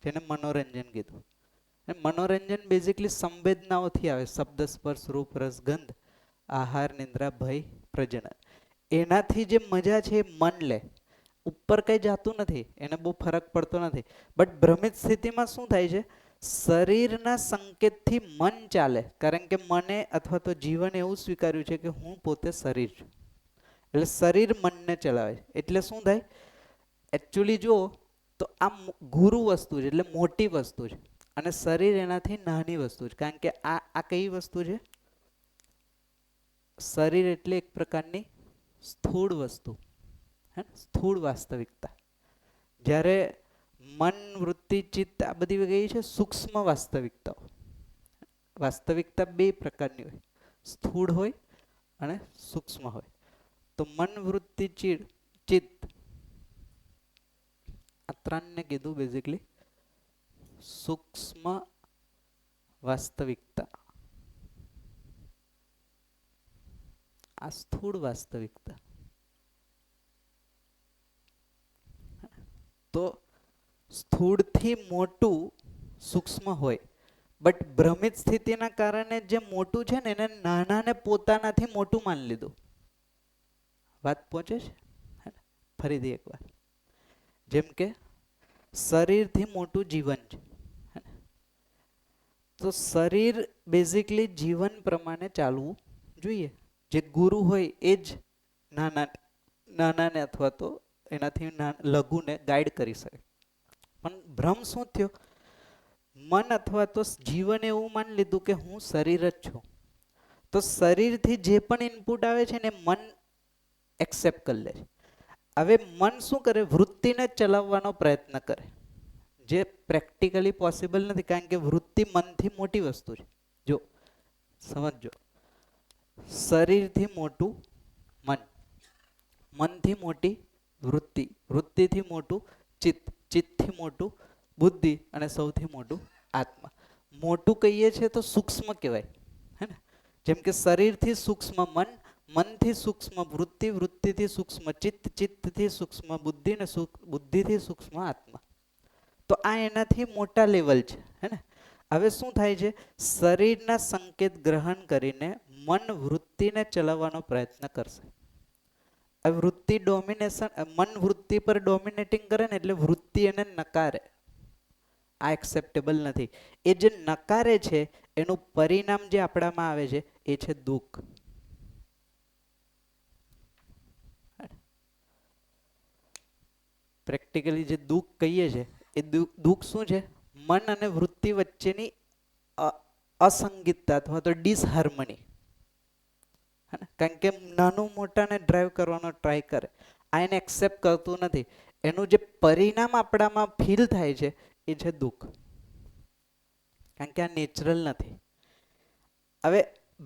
Speaker 1: જેને મનોરંજન કીધું. મનોરંજન બેઝિકલી સંવેદનાઓથી આવે. શબ્દ, સ્પર્શ, રૂપ, રસ, ગંધ, આહાર, નિંદ્રા, ભય, પ્રજનન. એનાથી જે મજા છે એ મન લે. ઉપર કંઈ જાતું નથી, એને બહુ ફરક પડતો નથી. બટ ભ્રમિત સ્થિતિમાં શું થાય છે? શરીરના સંકેતથી મન ચાલે. કારણ કે મને અથવા તો જીવન એવું સ્વીકાર્યું છે કે હું પોતે શરીર છું. એટલે શરીર મનને ચલાવે છે. એટલે શું થાય? એકચ્યુઅલી જુઓ તો આ ગુરુ વસ્તુ છે, એટલે મોટી વસ્તુ છે. અને શરીર એનાથી નાની વસ્તુ છે. કારણ કે આ કઈ વસ્તુ છે? શરીર એટલે એક પ્રકારની સ્થૂળ વસ્તુ, હે, સ્થૂળ વાસ્તવિકતા. જ્યારે મન, વૃત્તિ, ચિત્ત આ બધી ગઈ છે સૂક્ષ્મ વાસ્તવિકતાઓ. વાસ્તવિકતા બે પ્રકારની હોય, સ્થૂળ હોય અને સૂક્ષ્મ હોય. તો મન, વૃત્તિ, ચિત્ત આ ત્રણને કીધું બેઝિકલી સૂક્ષ્મ વાસ્તવિકતા. આ સ્થૂળ વાસ્તવિકતા. તો સ્થૂળથી મોટું સૂક્ષ્મ હોય, બટ ભ્રમિત સ્થિતિના કારણે જે મોટું છે ને એને નાનાને પોતાનાથી મોટું માની લીધું. વાત પહોંચે છે? ફરીથી એકવાર. જેમ કે શરીરથી મોટું જીવન છે. તો શરીર બેઝિકલી જીવન પ્રમાણે ચાલવું જોઈએ. જે ગુરુ હોય એ જ નાનાને અથવા તો એનાથી લઘુને ગાઈડ કરી શકે. પણ ભ્રમ શું થયો? મન અથવા તો જીવન એવું માની લીધું કે હું શરીર જ છું. તો શરીરથી જે પણ ઇનપુટ આવે છે ને મન એક્સેપ્ટ કરી લે છે. હવે મન શું કરે? વૃત્તિને ચલાવવાનો પ્રયત્ન કરે, જે પ્રેક્ટિકલી પોસિબલ નથી. કારણ કે વૃત્તિ મનથી મોટી વસ્તુ છે. જો સમજો, શરીરથી મોટું મન, મનથી મોટી વૃત્તિ, વૃત્તિથી મોટું ચિત્ત, ચિત્તથી મોટું બુદ્ધિ અને સૌથી મોટું આત્મા. મોટું કહીએ છીએ તો સૂક્ષ્મ કહેવાય, હે ને? જેમ કે શરીરથી સૂક્ષ્મ મન, મનથી સૂક્ષ્મ વૃત્તિ, વૃત્તિથી સૂક્ષ્મ ચિત્ત, ચિત્તથી સૂક્ષ્મ બુદ્ધિ અને બુદ્ધિથી સૂક્ષ્મ આત્મા. તો આ એનાથી મોટા લેવલ છે, હે ને? હવે શું થાય છે? શરીરના સંકેત ગ્રહણ કરીને મન વૃત્તિને ચલાવવાનો પ્રયત્ન કરશે. વૃત્તિ ડોમિનેશન, મન વૃત્તિ પર ડોમિનેટિંગ કરે ને એટલે વૃત્તિ એને નકારે. આ એક્સેપ્ટેબલ નથી. એ જે નકારે છે એનું પરિણામ જે આપણામાં આવે છે એ છે દુઃખ. પ્રેક્ટિકલી જે દુઃખ કહીએ છે એ દુઃખ શું છે? મન અને વૃત્તિ વચ્ચેની અસંગીતતા અથવા તો ડિસહાર્મની. કારણ કે નાનું મોટાને ડ્રાઈવ કરવાનો ટ્રાય કરે, આ એને એક્સેપ્ટ કરતું નથી. એનું જે પરિણામ આપણામાં ફીલ થાય છે એ છે દુઃખ. કારણ કે આ નેચરલ નથી. હવે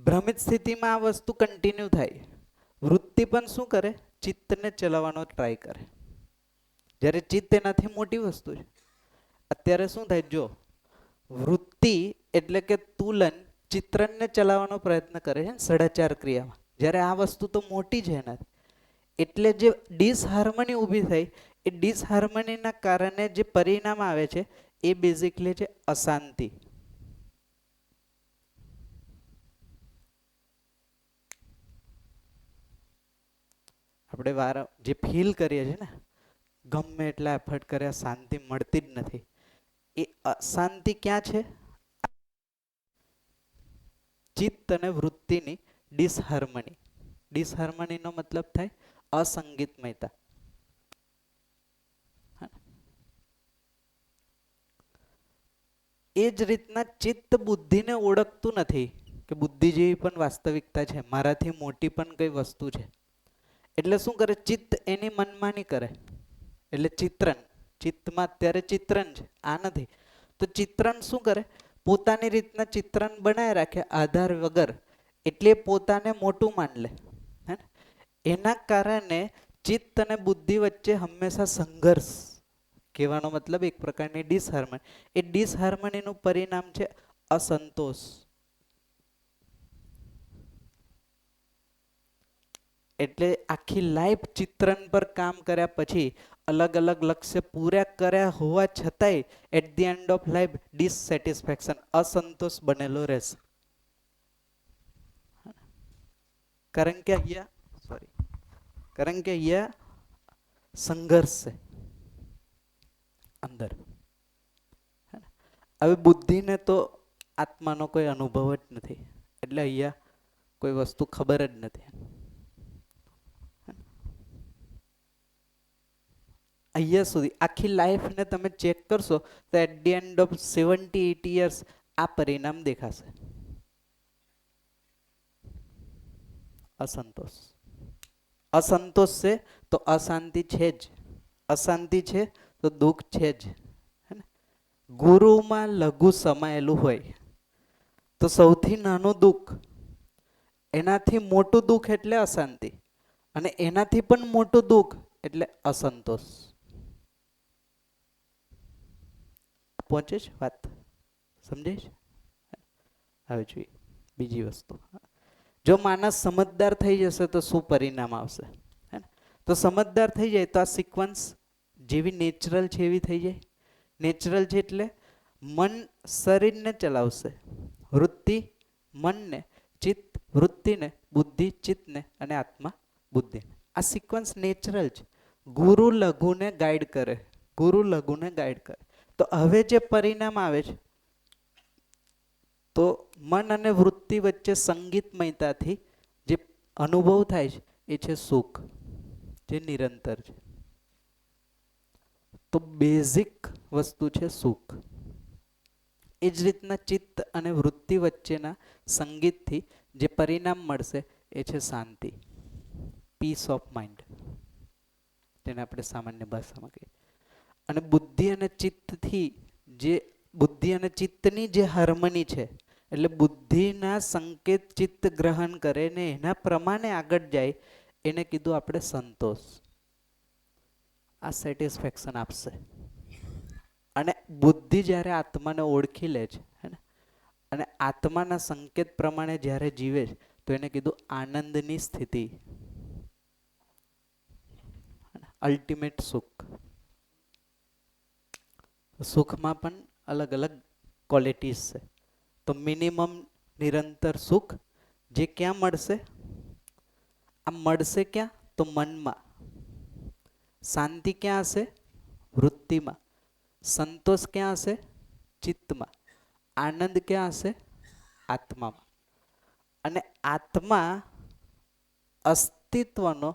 Speaker 1: ભ્રમિત સ્થિતિમાં આ વસ્તુ કન્ટિન્યુ થાય. વૃત્તિ પણ શું કરે? ચિત્તને ચલાવવાનો ટ્રાય કરે. જ્યારે ચિત્ત એનાથી મોટી વસ્તુ છે. અત્યારે શું થાય? જો વૃત્તિ એટલે કે તુલન ચિત્રને ચલાવવાનો પ્રયત્ન કરે છે 4.5 ક્રિયામાં. જ્યારે આ વસ્તુ તો મોટી છે એનાથી. એટલે જે ડિસહાર્મની ઊભી થઈ, એ ડિસહાર્મનીના કારણે જે પરિણામ આવે છે એ બેઝિકલી છે અશાંતિ. આપણે જે ફીલ કરીએ છીએ ને, ગમે એટલા એફર્ટ કર્યા શાંતિ મળતી જ નથી. એ અશાંતિ ક્યાં છે? ચિત્ત અને વૃત્તિની ડિસહાર્મની. ડિસહાર્મનીનો મતલબ થાય અસંગીતમયતા. એ જ રીતના ચિત્ત બુદ્ધિને ઓળખતું નથી કે બુદ્ધિ જેવી પણ વાસ્તવિકતા છે, મારાથી મોટી પણ કઈ વસ્તુ છે. એટલે શું કરે? ચિત્ત એની મનમાની કરે. એટલે ચિત્રન, ચિત્તમાં અત્યારે ચિત્રન છે, આ નથી. તો ચિત્રન શું કરે? પોતાની રીતના ચિત્રન બનાવી રાખે આધાર વગર, એટલે પોતાને મોટું માન લે. હે ને? એના કારણે ચિત્ત અને બુદ્ધિ વચ્ચે હંમેશા સંઘર્ષ, કહેવાનો મતલબ એક પ્રકારની ડિસહાર્મની. એ ડિસહાર્મનીનું પરિણામ છે અસંતોષ. એટલે આખી લાઈફ ચિત્રન પર કામ કર્યા પછી, અલગ અલગ લક્ષ્ય પૂરા કર્યા હોવા છતાંય at the end of life dissatisfaction, અસંતોષ બનેલો રહેશે. કારણ કે અહીંયા સંઘર્ષ છે અંદર. હવે બુદ્ધિને તો આત્માનો કોઈ અનુભવ જ નથી, એટલે અહીંયા કોઈ વસ્તુ ખબર જ નથી. અહીંયા સુધી આખી લાઈફને તમે ચેક કરશો તો at the end of 78 years આ પરિણામ દેખાશે. અસંતોષ. અસંતોષ છે તો અશાંતિ છે જ, અશાંતિ છે તો દુઃખ છે જ. ગુરુમાં લઘુ સમાયેલું હોય તો સૌથી નાનું દુઃખ, એનાથી મોટું દુઃખ એટલે અશાંતિ, અને એનાથી પણ મોટું દુઃખ એટલે અસંતોષ. પહોંચે છે વાત? સમજે છે? હવે જોઈએ બીજી વસ્તુ. જો માણસ સમજદાર થઈ જશે તો શું પરિણામ આવશે? હે ને? તો સમજદાર થઈ જાય તો આ સિક્વન્સ જેવી નેચરલ છે એવી થઈ જાય. નેચરલ છે એટલે મન શરીરને ચલાવશે, વૃત્તિ મનને, ચિત્ત વૃત્તિને, બુદ્ધિ ચિત્તને અને આત્મા બુદ્ધિને. આ સિક્વન્સ નેચરલ છે. ગુરુ લઘુને ગાઈડ કરે, ગુરુ લઘુને ગાઈડ કરે. તો હવે જે પરિણામ આવે છે, તો મન અને વૃત્તિ વચ્ચે સંગીતમયતાથી જે અનુભવ થાય છે એ છે સુખ, જે નિરંતર છે. તો બેઝિક વસ્તુ છે સુખ. એ જ રીતના ચિત્ત અને વૃત્તિ વચ્ચેના સંગીતથી જે પરિણામ મળશે એ છે શાંતિ, પીસ ઓફ માઇન્ડ, જેને આપણે સામાન્ય ભાષામાં કહીએ. અને બુદ્ધિ અને ચિત્તથી જે બુદ્ધિ અને ચિત્તની જે હાર્મની છે, એટલે બુદ્ધિના સંકેત ચિત્ત ગ્રહણ કરે ને એના પ્રમાણે આગળ જાય, એને કીધું આપણે સંતોષ. આ સેટિસ્ફેક્શન આપશે. અને બુદ્ધિ જ્યારે આત્માને ઓળખી લે છે, હે ને, અને આત્માના સંકેત પ્રમાણે જ્યારે જીવે છે, તો એને કીધું આનંદની સ્થિતિ, અલ્ટિમેટ સુખ. સુખમાં પણ અલગ અલગ ક્વોલિટીઝ છે. તો મિનિમમ નિરંતર સુખ જે ક્યાં મળશે? આ મળશે ક્યાં? તો મનમાં. શાંતિ ક્યાં હશે? વૃત્તિમાં. સંતોષ ક્યાં હશે? ચિત્તમાં. આનંદ ક્યાં હશે? આત્મામાં. અને આત્મા અસ્તિત્વનો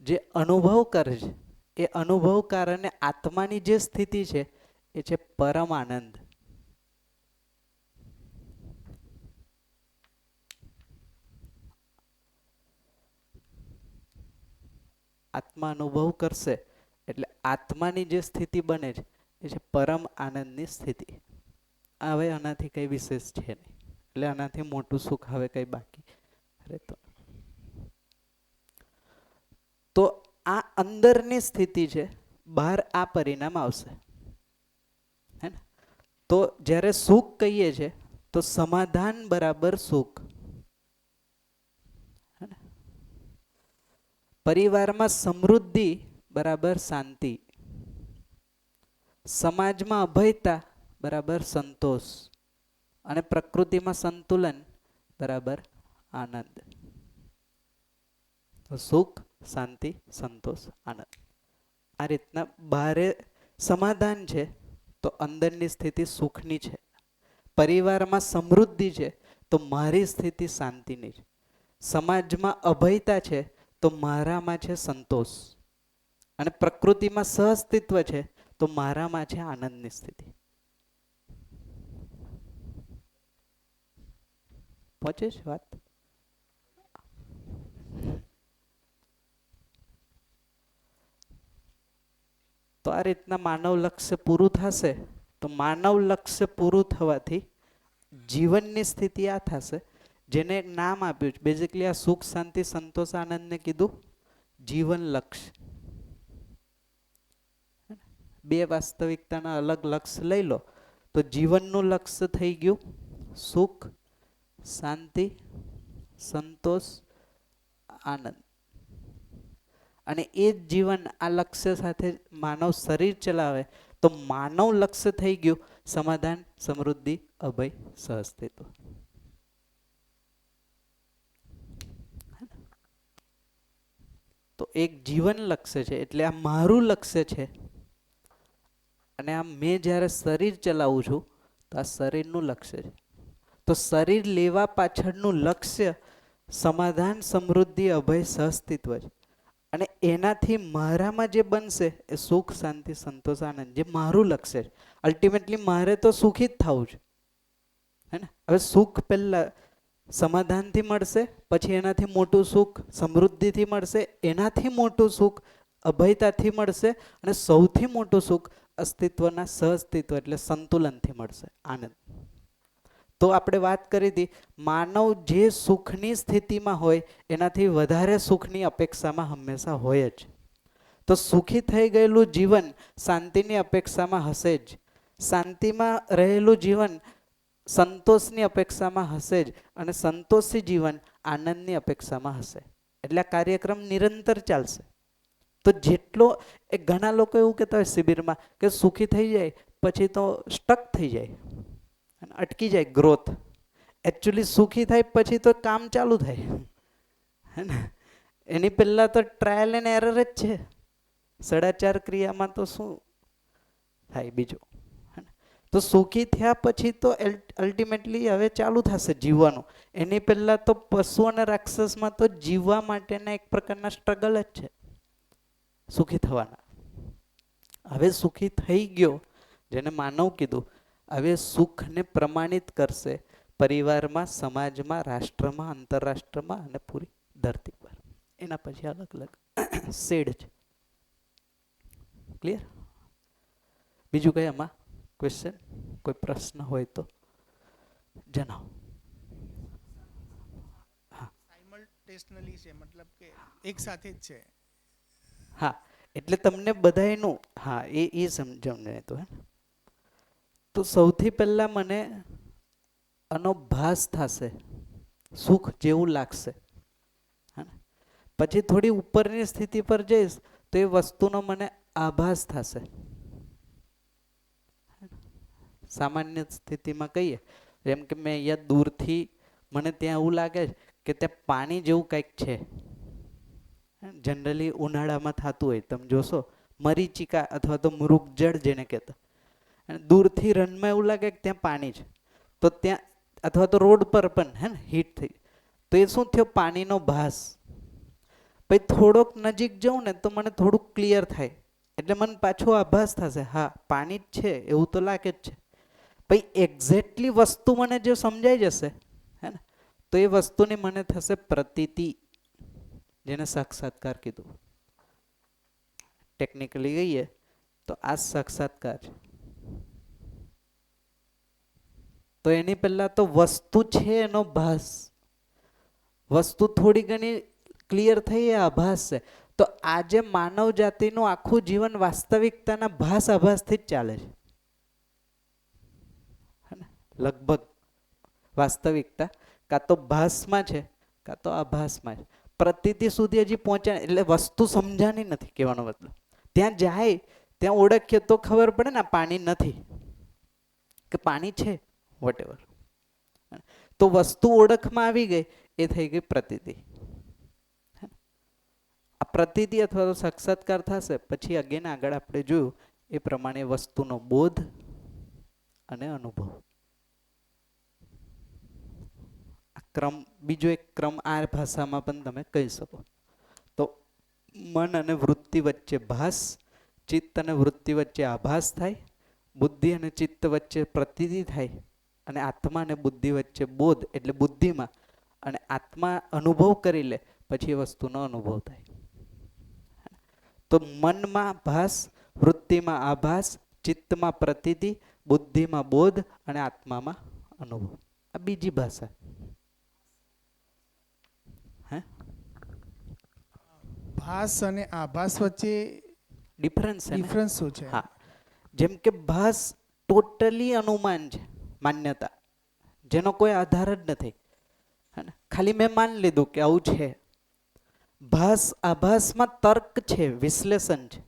Speaker 1: જે અનુભવ કરે છે, એ અનુભવ કારણે આત્માની જે સ્થિતિ છે એ છે પરમ આનંદ. આત્મા અનુભવ કરશે એટલે આત્માની જે સ્થિતિ બને છે એ છે પરમ આનંદની સ્થિતિ. હવે આનાથી કઈ વિશેષ છે નહીં, એટલે આનાથી મોટું સુખ હવે કઈ બાકી રહેતું. તો આ અંદરની સ્થિતિ છે, બહાર આ પરિણામ આવશે. હે ને? તો જ્યારે સુખ કહીએ છે તો સમાધાન બરાબર સુખ. પરિવારમાં સમૃદ્ધિ બરાબર શાંતિ, સમાજમાં અભયતા બરાબર સંતોષ, અને પ્રકૃતિમાં સંતુલન બરાબર આનંદ. તો સુખ, શાંતિ, સંતોષ, આનંદ. આ રીતના બારે સમાધાન છે તો અંદરની સ્થિતિ સુખની છે. પરિવારમાં સમૃદ્ધિ છે તો મારી સ્થિતિ શાંતિની છે. સમાજમાં અભયતા છે તો મારામાં છે સંતોષ, અને પ્રકૃતિમાં સહઅસ્તિત્વ છે તો મારામાં છે આનંદની સ્થિતિ. પહોંચે છે વાત? તો આ રીતના માનવ લક્ષ્ય પૂરું થશે. તો માનવ લક્ષ્ય પૂરું થવાથી જીવનની સ્થિતિ આ થશે, જેને એક નામ આપ્યું છે બેઝિકલી આ સુખ શાંતિ સંતોષ આનંદને કીધું જીવન લક્ષ્ય. બે વાસ્તવિકતાના અલગ લક્ષ્ય લઈ લો તો જીવનનું લક્ષ્ય થઈ ગયું સુખ શાંતિ સંતોષ આનંદ. અને એ જ જીવન આ લક્ષ્ય સાથે માનવ શરીર ચલાવે તો માનવ લક્ષ્ય થઈ ગયું સમાધાન સમૃદ્ધિ અભય સહઅસ્તિત્વ. તો એક જીવન લક્ષ્ય છે એટલે આ મારું લક્ષ્ય છે. અને આ મેં જ્યારે શરીર ચલાવું છું તો આ શરીરનું લક્ષ્ય છે. તો શરીર લેવા પાછળનું લક્ષ્ય સમાધાન સમૃદ્ધિ અભય સહઅસ્તિત્વ છે. અને એનાથી મારામાં જે બનશે એ સુખ શાંતિ સંતોષ આનંદ, જે મારું લક્ષ્ય છે. અલ્ટિમેટલી મારે તો સુખી જ થવું છે, હે ને? હવે સુખ પહેલા સમાધાનથી મળશે, પછી એનાથી મોટું સુખ સમૃદ્ધિથી મળશે, એનાથી મોટું સુખ અભયતાથી મળશે, અને સૌથી મોટું સુખ અસ્તિત્વના સહઅસ્તિત્વ એટલે સંતુલનથી મળશે, આનંદ. તો આપણે વાત કરી હતી માનવ જે સુખની સ્થિતિમાં હોય એનાથી વધારે સુખની અપેક્ષામાં હંમેશા હોય જ. તો સુખી થઈ ગયેલું જીવન શાંતિની અપેક્ષામાં હશે જ, શાંતિમાં રહેલું જીવન સંતોષની અપેક્ષામાં હશે જ, અને સંતોષી જીવન આનંદની અપેક્ષામાં હશે. એટલે આ કાર્યક્રમ નિરંતર ચાલશે. તો જેટલો એ ઘણા લોકો એવું કહેતા હોય શિબિરમાં કે સુખી થઈ જાય પછી તો સ્ટક થઈ જાય અને અટકી જાય ગ્રોથ. એકચ્યુઅલી સુખી થાય પછી તો કામ ચાલુ થાય, હે ને? એની પહેલાં તો ટ્રાયલ એન્ડ એરર જ છે. 4.5 ક્રિયામાં તો શું થાય બીજું? તો સુખી થયા પછી તો અલ્ટિમેટલી હવે ચાલુ થશે જીવવાનું. એની પહેલાં તો પશુ અને રાક્ષસમાં તો જીવવા માટેના એક પ્રકારના સ્ટ્રગલ જ છે સુખી થવાના. હવે સુખી થઈ ગયો જેને માનવ કીધું, હવે સુખને પ્રમાણિત કરશે પરિવારમાં, સમાજમાં, રાષ્ટ્રમાં, આંતરરાષ્ટ્રમાં અને પૂરી ધરતી પર. એના પછી અલગ અલગ શેડ છે. ક્લિયર? બીજું કઈ આમાં ક્વેશ્ચન, કોઈ પ્રશ્ન હોય તો જણાવો.
Speaker 6: સાઇમલ્ટેનિયસલી છે, મતલબ કે એક સાથે જ છે.
Speaker 1: હા, એટલે તમને બધાયનું હા એ સમજણ તો હે. તો સૌથી પહેલા મને આનો ભાસ થશે, સુખ જેવું લાગશે, હે ને? પછી થોડી ઉપરની સ્થિતિ પર જઈશ તો એ વસ્તુનો મને આભાસ થશે. સામાન્ય સ્થિતિમાં કહીએ જેમ કે મેં અહીંયા દૂરથી મને ત્યાં એવું લાગે કે ત્યાં પાણી જેવું કંઈક છે. જનરલી ઉનાળામાં થતું હોય, તમે જોશો મરીચિકા અથવા તો મૃગજળ જેને કહેતા, અને દૂરથી રનમાં એવું લાગે કે ત્યાં પાણી છે. તો ત્યાં અથવા તો રોડ પર પણ હે ને હીટ થઈ, તો એ શું થયો? પાણીનો ભાસ. પછી થોડોક નજીક જાઉં ને તો મને થોડુંક ક્લિયર થાય, એટલે મને પાછો આભાસ થશે, હા પાણી જ છે એવું તો લાગે જ છે. પછી એક્ઝેક્ટલી વસ્તુ મને જો સમજાઈ જશે, હે ને, તો એ વસ્તુની મને થશે પ્રતીતિ, જેને સાક્ષાત્કાર કીધું. ટેકનિકલી કહીએ તો આ સાક્ષાત્કાર છે. તો એની પહેલા તો વસ્તુ છે એનો ભાસ, વસ્તુ થોડી ઘણી ક્લિયર થઈ એ આભાસ છે. તો આજે માનવ જાતિનું આખું જીવન વાસ્તવિકતાના ભાસ આભાસથી જ ચાલે છે, લગભગ. વાસ્તવિકતા કાં તો ભાસમાં છે કાં તો આભાસમાં છે. પ્રતીતિ સુધી હજી પહોંચ્યા એટલે વસ્તુ સમજાની નથી, કહેવાનો મતલબ. ત્યાં જાય ત્યાં ઓળખીએ તો ખબર પડે ને પાણી નથી કે પાણી છે, વોટેવર. તો વસ્તુ ઓળખમાં આવી ગઈ એ થઈ ગઈ પ્રતીતિ. આ પ્રતીતિ અથવા તો સાક્ષાત્કાર થશે પછી અગેન આગળ આપણે જોયું એ પ્રમાણે વસ્તુનો બોધ અને અનુભવ. ક્રમ, બીજો એક ક્રમ આ ભાષામાં પણ તમે કહી શકો. તો મન અને વૃત્તિ વચ્ચે ભાસ, ચિત્ત અને વૃત્તિ વચ્ચે આભાસ થાય, બુદ્ધિ અને ચિત્ત વચ્ચે પ્રતીતિ થાય, અને આત્મા અને બુદ્ધિ વચ્ચે બોધ એટલે બુદ્ધિમાં અને આત્મા અનુભવ કરી લે પછી એ વસ્તુનો અનુભવ થાય. તો મનમાં ભાસ, વૃત્તિમાં આભાસ, ચિત્તમાં પ્રતીતિ, બુદ્ધિમાં બોધ અને આત્મામાં અનુભવ. આ બીજી ભાષા. હે
Speaker 6: ભાસ અને આભાસ વચ્ચે
Speaker 1: ડિફરન્સ છે ને?
Speaker 6: ડિફરન્સ શું છે?
Speaker 1: હા, જેમ કે ભાસ ટોટલી અનુમાન છે, માન્યતા, જેનો કોઈ આધાર જ નથી. હે ને? ખાલી મેં માની લીધું કે આવું છે. ભાસ, આભાસમાં તર્ક છે, વિશ્લેષણ છે.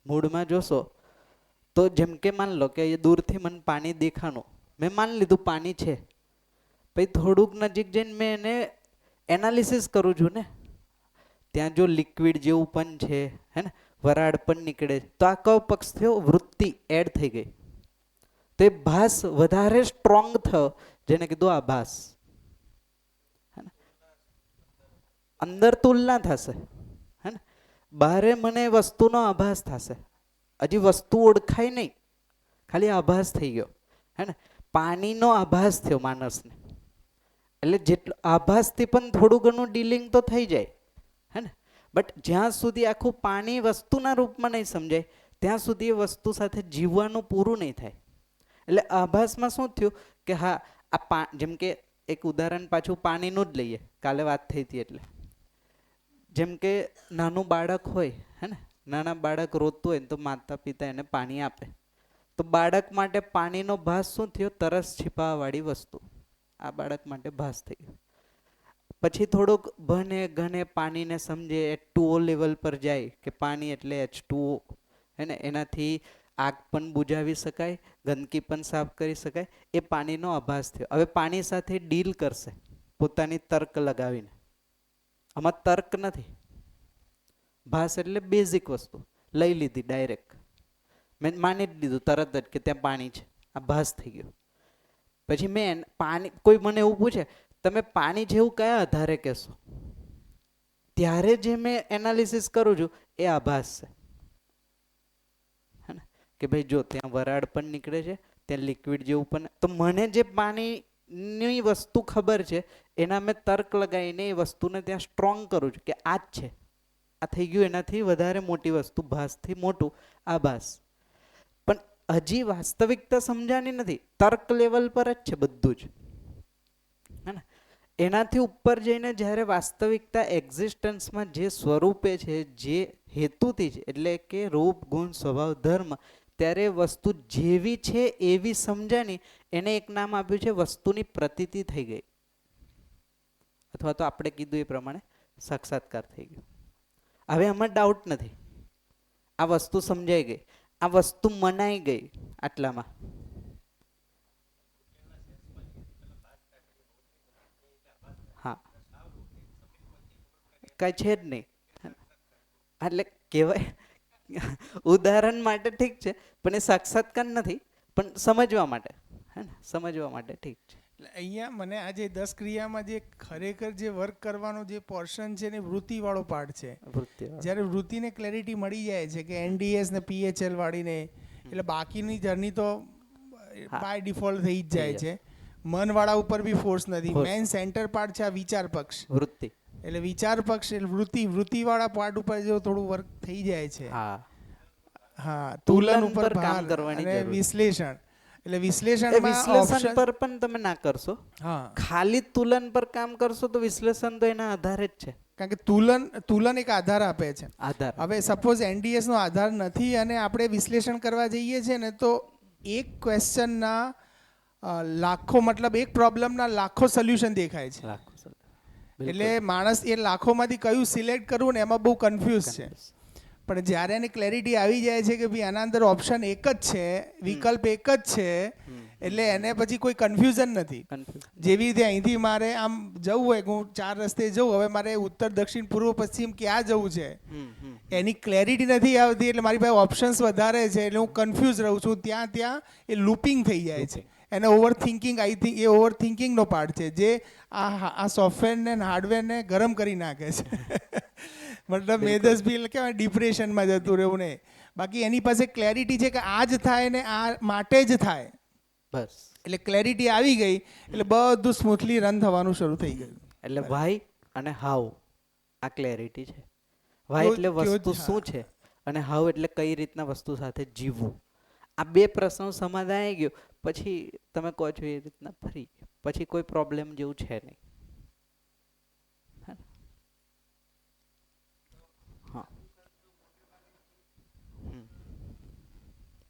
Speaker 1: મૂળમાં જોશો તો જેમ કે માન લો કે એ દૂરથી મને પાણી દેખાણું, મેં માની લીધું પાણી છે. પછી થોડુંક નજીક જઈને મેં એને એનાલિસિસ કરું છું ને, ત્યાં જો લિક્વિડ જેવું પણ છે, હે ને, વરાળ પણ નીકળે, તો આ કયો પક્ષ થયો? વૃત્તિ એડ થઈ ગઈ. તો એ ભાસ વધારે સ્ટ્રોંગ થયો, જેને કીધું આભાસ. અંદર તુલના થશે, હે ને, બહારે મને વસ્તુનો આભાસ થશે, હજી વસ્તુ ઓળખાય નહીં, ખાલી આભાસ થઈ ગયો. હે ને, પાણીનો આભાસ થયો માણસને, એટલે જેટલો આભાસથી પણ થોડું ઘણું ડીલિંગ તો થઈ જાય. હે ને, બટ જ્યાં સુધી આખું પાણી વસ્તુના રૂપમાં નહીં સમજાય ત્યાં સુધી એ વસ્તુ સાથે જીવવાનું પૂરું નહીં થાય. એટલે આભાસમાં શું થયું કે હા, આ જેમ કે એક ઉદાહરણ પાછું પાણીનું જ લઈએ, કાલે વાત થઈ હતી. એટલે જેમ કે નાનું બાળક હોય, હે ને, નાના બાળક રોતું હોય ને તો માતા પિતા એને પાણી આપે, તો બાળક માટે પાણીનો ભાસ શું થયો? તરસ છીપાવવાળી વસ્તુ. આ બાળક માટે ભાસ થઈ ગયો. પછી થોડુંક ભણે ગણે, પાણીને સમજે, H2O લેવલ પર જાય કે પાણી એટલે H2O, હે ને, એનાથી આગ પણ બુઝાવી શકાય, ગંદકી પણ સાફ કરી શકાય. એ પાણીનો આભાસ થયો. હવે પાણી સાથે ડીલ કરશે પોતાની તર્ક લગાવીને. આમાં તર્ક નથી. ભાસ એટલે બેઝિક વસ્તુ લઈ લીધી ડાયરેક્ટ, મેં માની જ લીધું તરત જ કે ત્યાં પાણી છે, આ ભાસ થઈ ગયો. પછી મેં પાણી, કોઈ મને એવું પૂછે તમે પાણી જેવું કયા આધારે કહેશો, ત્યારે જે મેં એનાલિસિસ કરું છું એ આભાસ છે. હે ને, કે ભાઈ જો ત્યાં વરાળ પણ નીકળે છે, ત્યાં લિક્વિડ જેવું પણ, તો મને જે પાણીની વસ્તુ ખબર છે એના મેં તર્ક લગાવીને એ વસ્તુને ત્યાં સ્ટ્રોંગ કરું છું કે આ જ છે, આ થઈ ગયું. એનાથી વધારે મોટી વસ્તુ, ભાસથી મોટું આભાસ. પણ હજી વાસ્તવિકતા સમજાની નથી, તર્ક લેવલ પર જ છે બધું જ. હે ને, એનાથી ઉપર જઈને જ્યારે વાસ્તવિકતા એક્ઝિસ્ટન્સમાં જે સ્વરૂપે છે, જે હેતુથી છે, એટલે કે રૂપ ગુણ સ્વભાવ ધર્મ, ત્યારે વસ્તુ જેવી છે એવી સમજાની, એને એક નામ આપ્યું છે વસ્તુની પ્રતીતિ થઈ ગઈ, અથવા તો આપણે કીધું એ પ્રમાણે સાક્ષાત્કાર થઈ ગયો. હવે આમાં ડાઉટ નથી, આ વસ્તુ સમજાઈ ગઈ, આ વસ્તુ મનાઈ ગઈ. આટલામાં હા, કાંઈ છે જ નહીં. એટલે કહેવાય ઉદાહરણ માટે ઠીક છે, પણ એ સાક્ષાત્કાર નથી, પણ સમજવા માટે, હે ને, સમજવા માટે ઠીક છે.
Speaker 6: એટલે અહીંયા મને આ જે 10 ક્રિયામાં જે ખરેખર જે વર્ક કરવાનો જે પોર્શન છે ને વૃત્તિવાળો પાર્ટ છે. જ્યારે વૃત્તિને ક્લેરિટી મળી જાય છે કે NDS ને PHL વાળીને, એટલે બાકીની જર્ની તો બાય ડિફોલ્ટ થઈ જ જાય છે. મનવાળા ઉપર બી ફોર્સ નથી. મેઇન સેન્ટર પાર્ટ છે આ વિચાર પક્ષ,
Speaker 1: વૃત્તિ.
Speaker 6: એટલે વિચાર પક્ષ એટલે વૃત્તિવાળા પાર્ટ ઉપર જો થોડું વર્ક થઈ જાય છે. હા, તુલન ઉપર કામ કરવાની અને વિશ્લેષણ, એટલે વિશ્લેષણ
Speaker 1: પર પણ તમે ના કરશો. હા, ખાલી તુલન પર કામ કરશો તો વિશ્લેષણ તો એના આધારે જ છે.
Speaker 6: કારણ કે તુલન એક આધાર આપે છે. હવે સપોઝ NDS નો આધાર નથી અને આપણે વિશ્લેષણ કરવા જઈએ છીએ ને, તો એક ક્વેશ્ચનના લાખો, મતલબ એક પ્રોબ્લેમના લાખો સોલ્યુશન દેખાય છે. એટલે માણસ એ લાખોમાંથી કયું સિલેક્ટ કરવું ને એમાં બહુ કન્ફ્યુઝ છે. પણ જ્યારે એને ક્લેરિટી આવી જાય છે કે ભાઈ આના અંદર ઓપ્શન એક જ છે, વિકલ્પ એક જ છે, એટલે એને પછી કોઈ કન્ફ્યુઝન નથી. જેવી રીતે અહીંથી મારે આમ જવું હોય કે હું 4 રસ્તે જઉં, હવે મારે ઉત્તર દક્ષિણ પૂર્વ પશ્ચિમ ક્યાં જવું છે એની ક્લેરિટી નથી આવતી, એટલે મારી પાસે ઓપ્શન્સ વધારે છે, એટલે હું કન્ફ્યુઝ રહું છું. ત્યાં એ લૂપિંગ થઈ જાય છે. એને ઓવર થિંકિંગ, આઈ થિંક એ ઓવર થિંકિંગનો પાર્ટ છે જે આ સોફ્ટવેરને હાર્ડવેરને ગરમ કરી નાખે છે. મતલબ મેદસ્વી કહેવાય ડિપ્રેશનમાં જતું રહેવું ને. બાકી એની પાસે ક્લેરિટી છે કે આ જ થાય ને આ માટે જ થાય,
Speaker 1: બસ.
Speaker 6: એટલે ક્લેરિટી આવી ગઈ એટલે બધું સ્મૂથલી રન થવાનું શરૂ થઈ ગયું.
Speaker 1: એટલે વાય અને હાઉ આ ક્લેરિટી છે. વાય એટલે વસ્તુ શું છે અને હાઉ એટલે કઈ રીતના વસ્તુ સાથે જીવવું. આ બે પ્રશ્નો સમાધાન આવી ગયું પછી તમે કહો છો એ રીતના ફરી પછી કોઈ પ્રોબ્લેમ જેવું છે નહીં. હા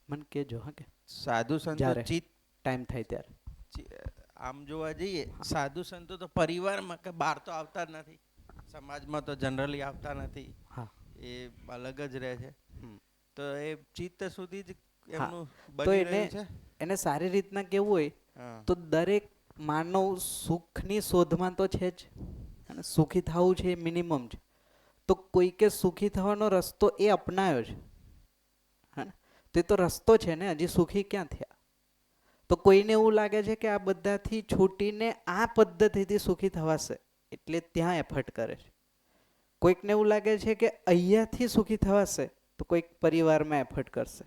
Speaker 1: મને કહેજો. હા કે
Speaker 3: સાધુ સંતો
Speaker 1: જ્યારે
Speaker 3: ચિત્ત
Speaker 1: ટાઈમ થાય ત્યારે
Speaker 3: આમ જોવા જઈએ સાધુ સંતો તો પરિવારમાં કે બહાર તો આવતા જ નથી, સમાજમાં તો જનરલી આવતા નથી.
Speaker 1: હા
Speaker 3: એ અલગ જ રહે છે. તો એ ચિત્ત સુધી જ એમનું
Speaker 1: તો
Speaker 3: બની રહ્યું છે.
Speaker 1: એને સારી રીતના કેવું હોય
Speaker 3: હા.
Speaker 1: તો દરેક માનવ સુખની શોધમાં તો છે જ અને સુખી થવું છે એ મિનિમમ છે. તો કોઈકે સુખી થવાનો રસ્તો એ અપનાવ્યો છે. હા ને? તો એ તો રસ્તો છે ને, હજી સુખી ક્યાં થયા? તો કોઈને એવું લાગે છે કે આ બધાથી છૂટીને આ પદ્ધતિથી સુખી થવાશે એટલે ત્યાં એફર્ટ કરે છે. કોઈકને એવું લાગે છે કે અહીંયાથી સુખી થવાશે તો કોઈક પરિવારમાં એફર્ટ કરશે.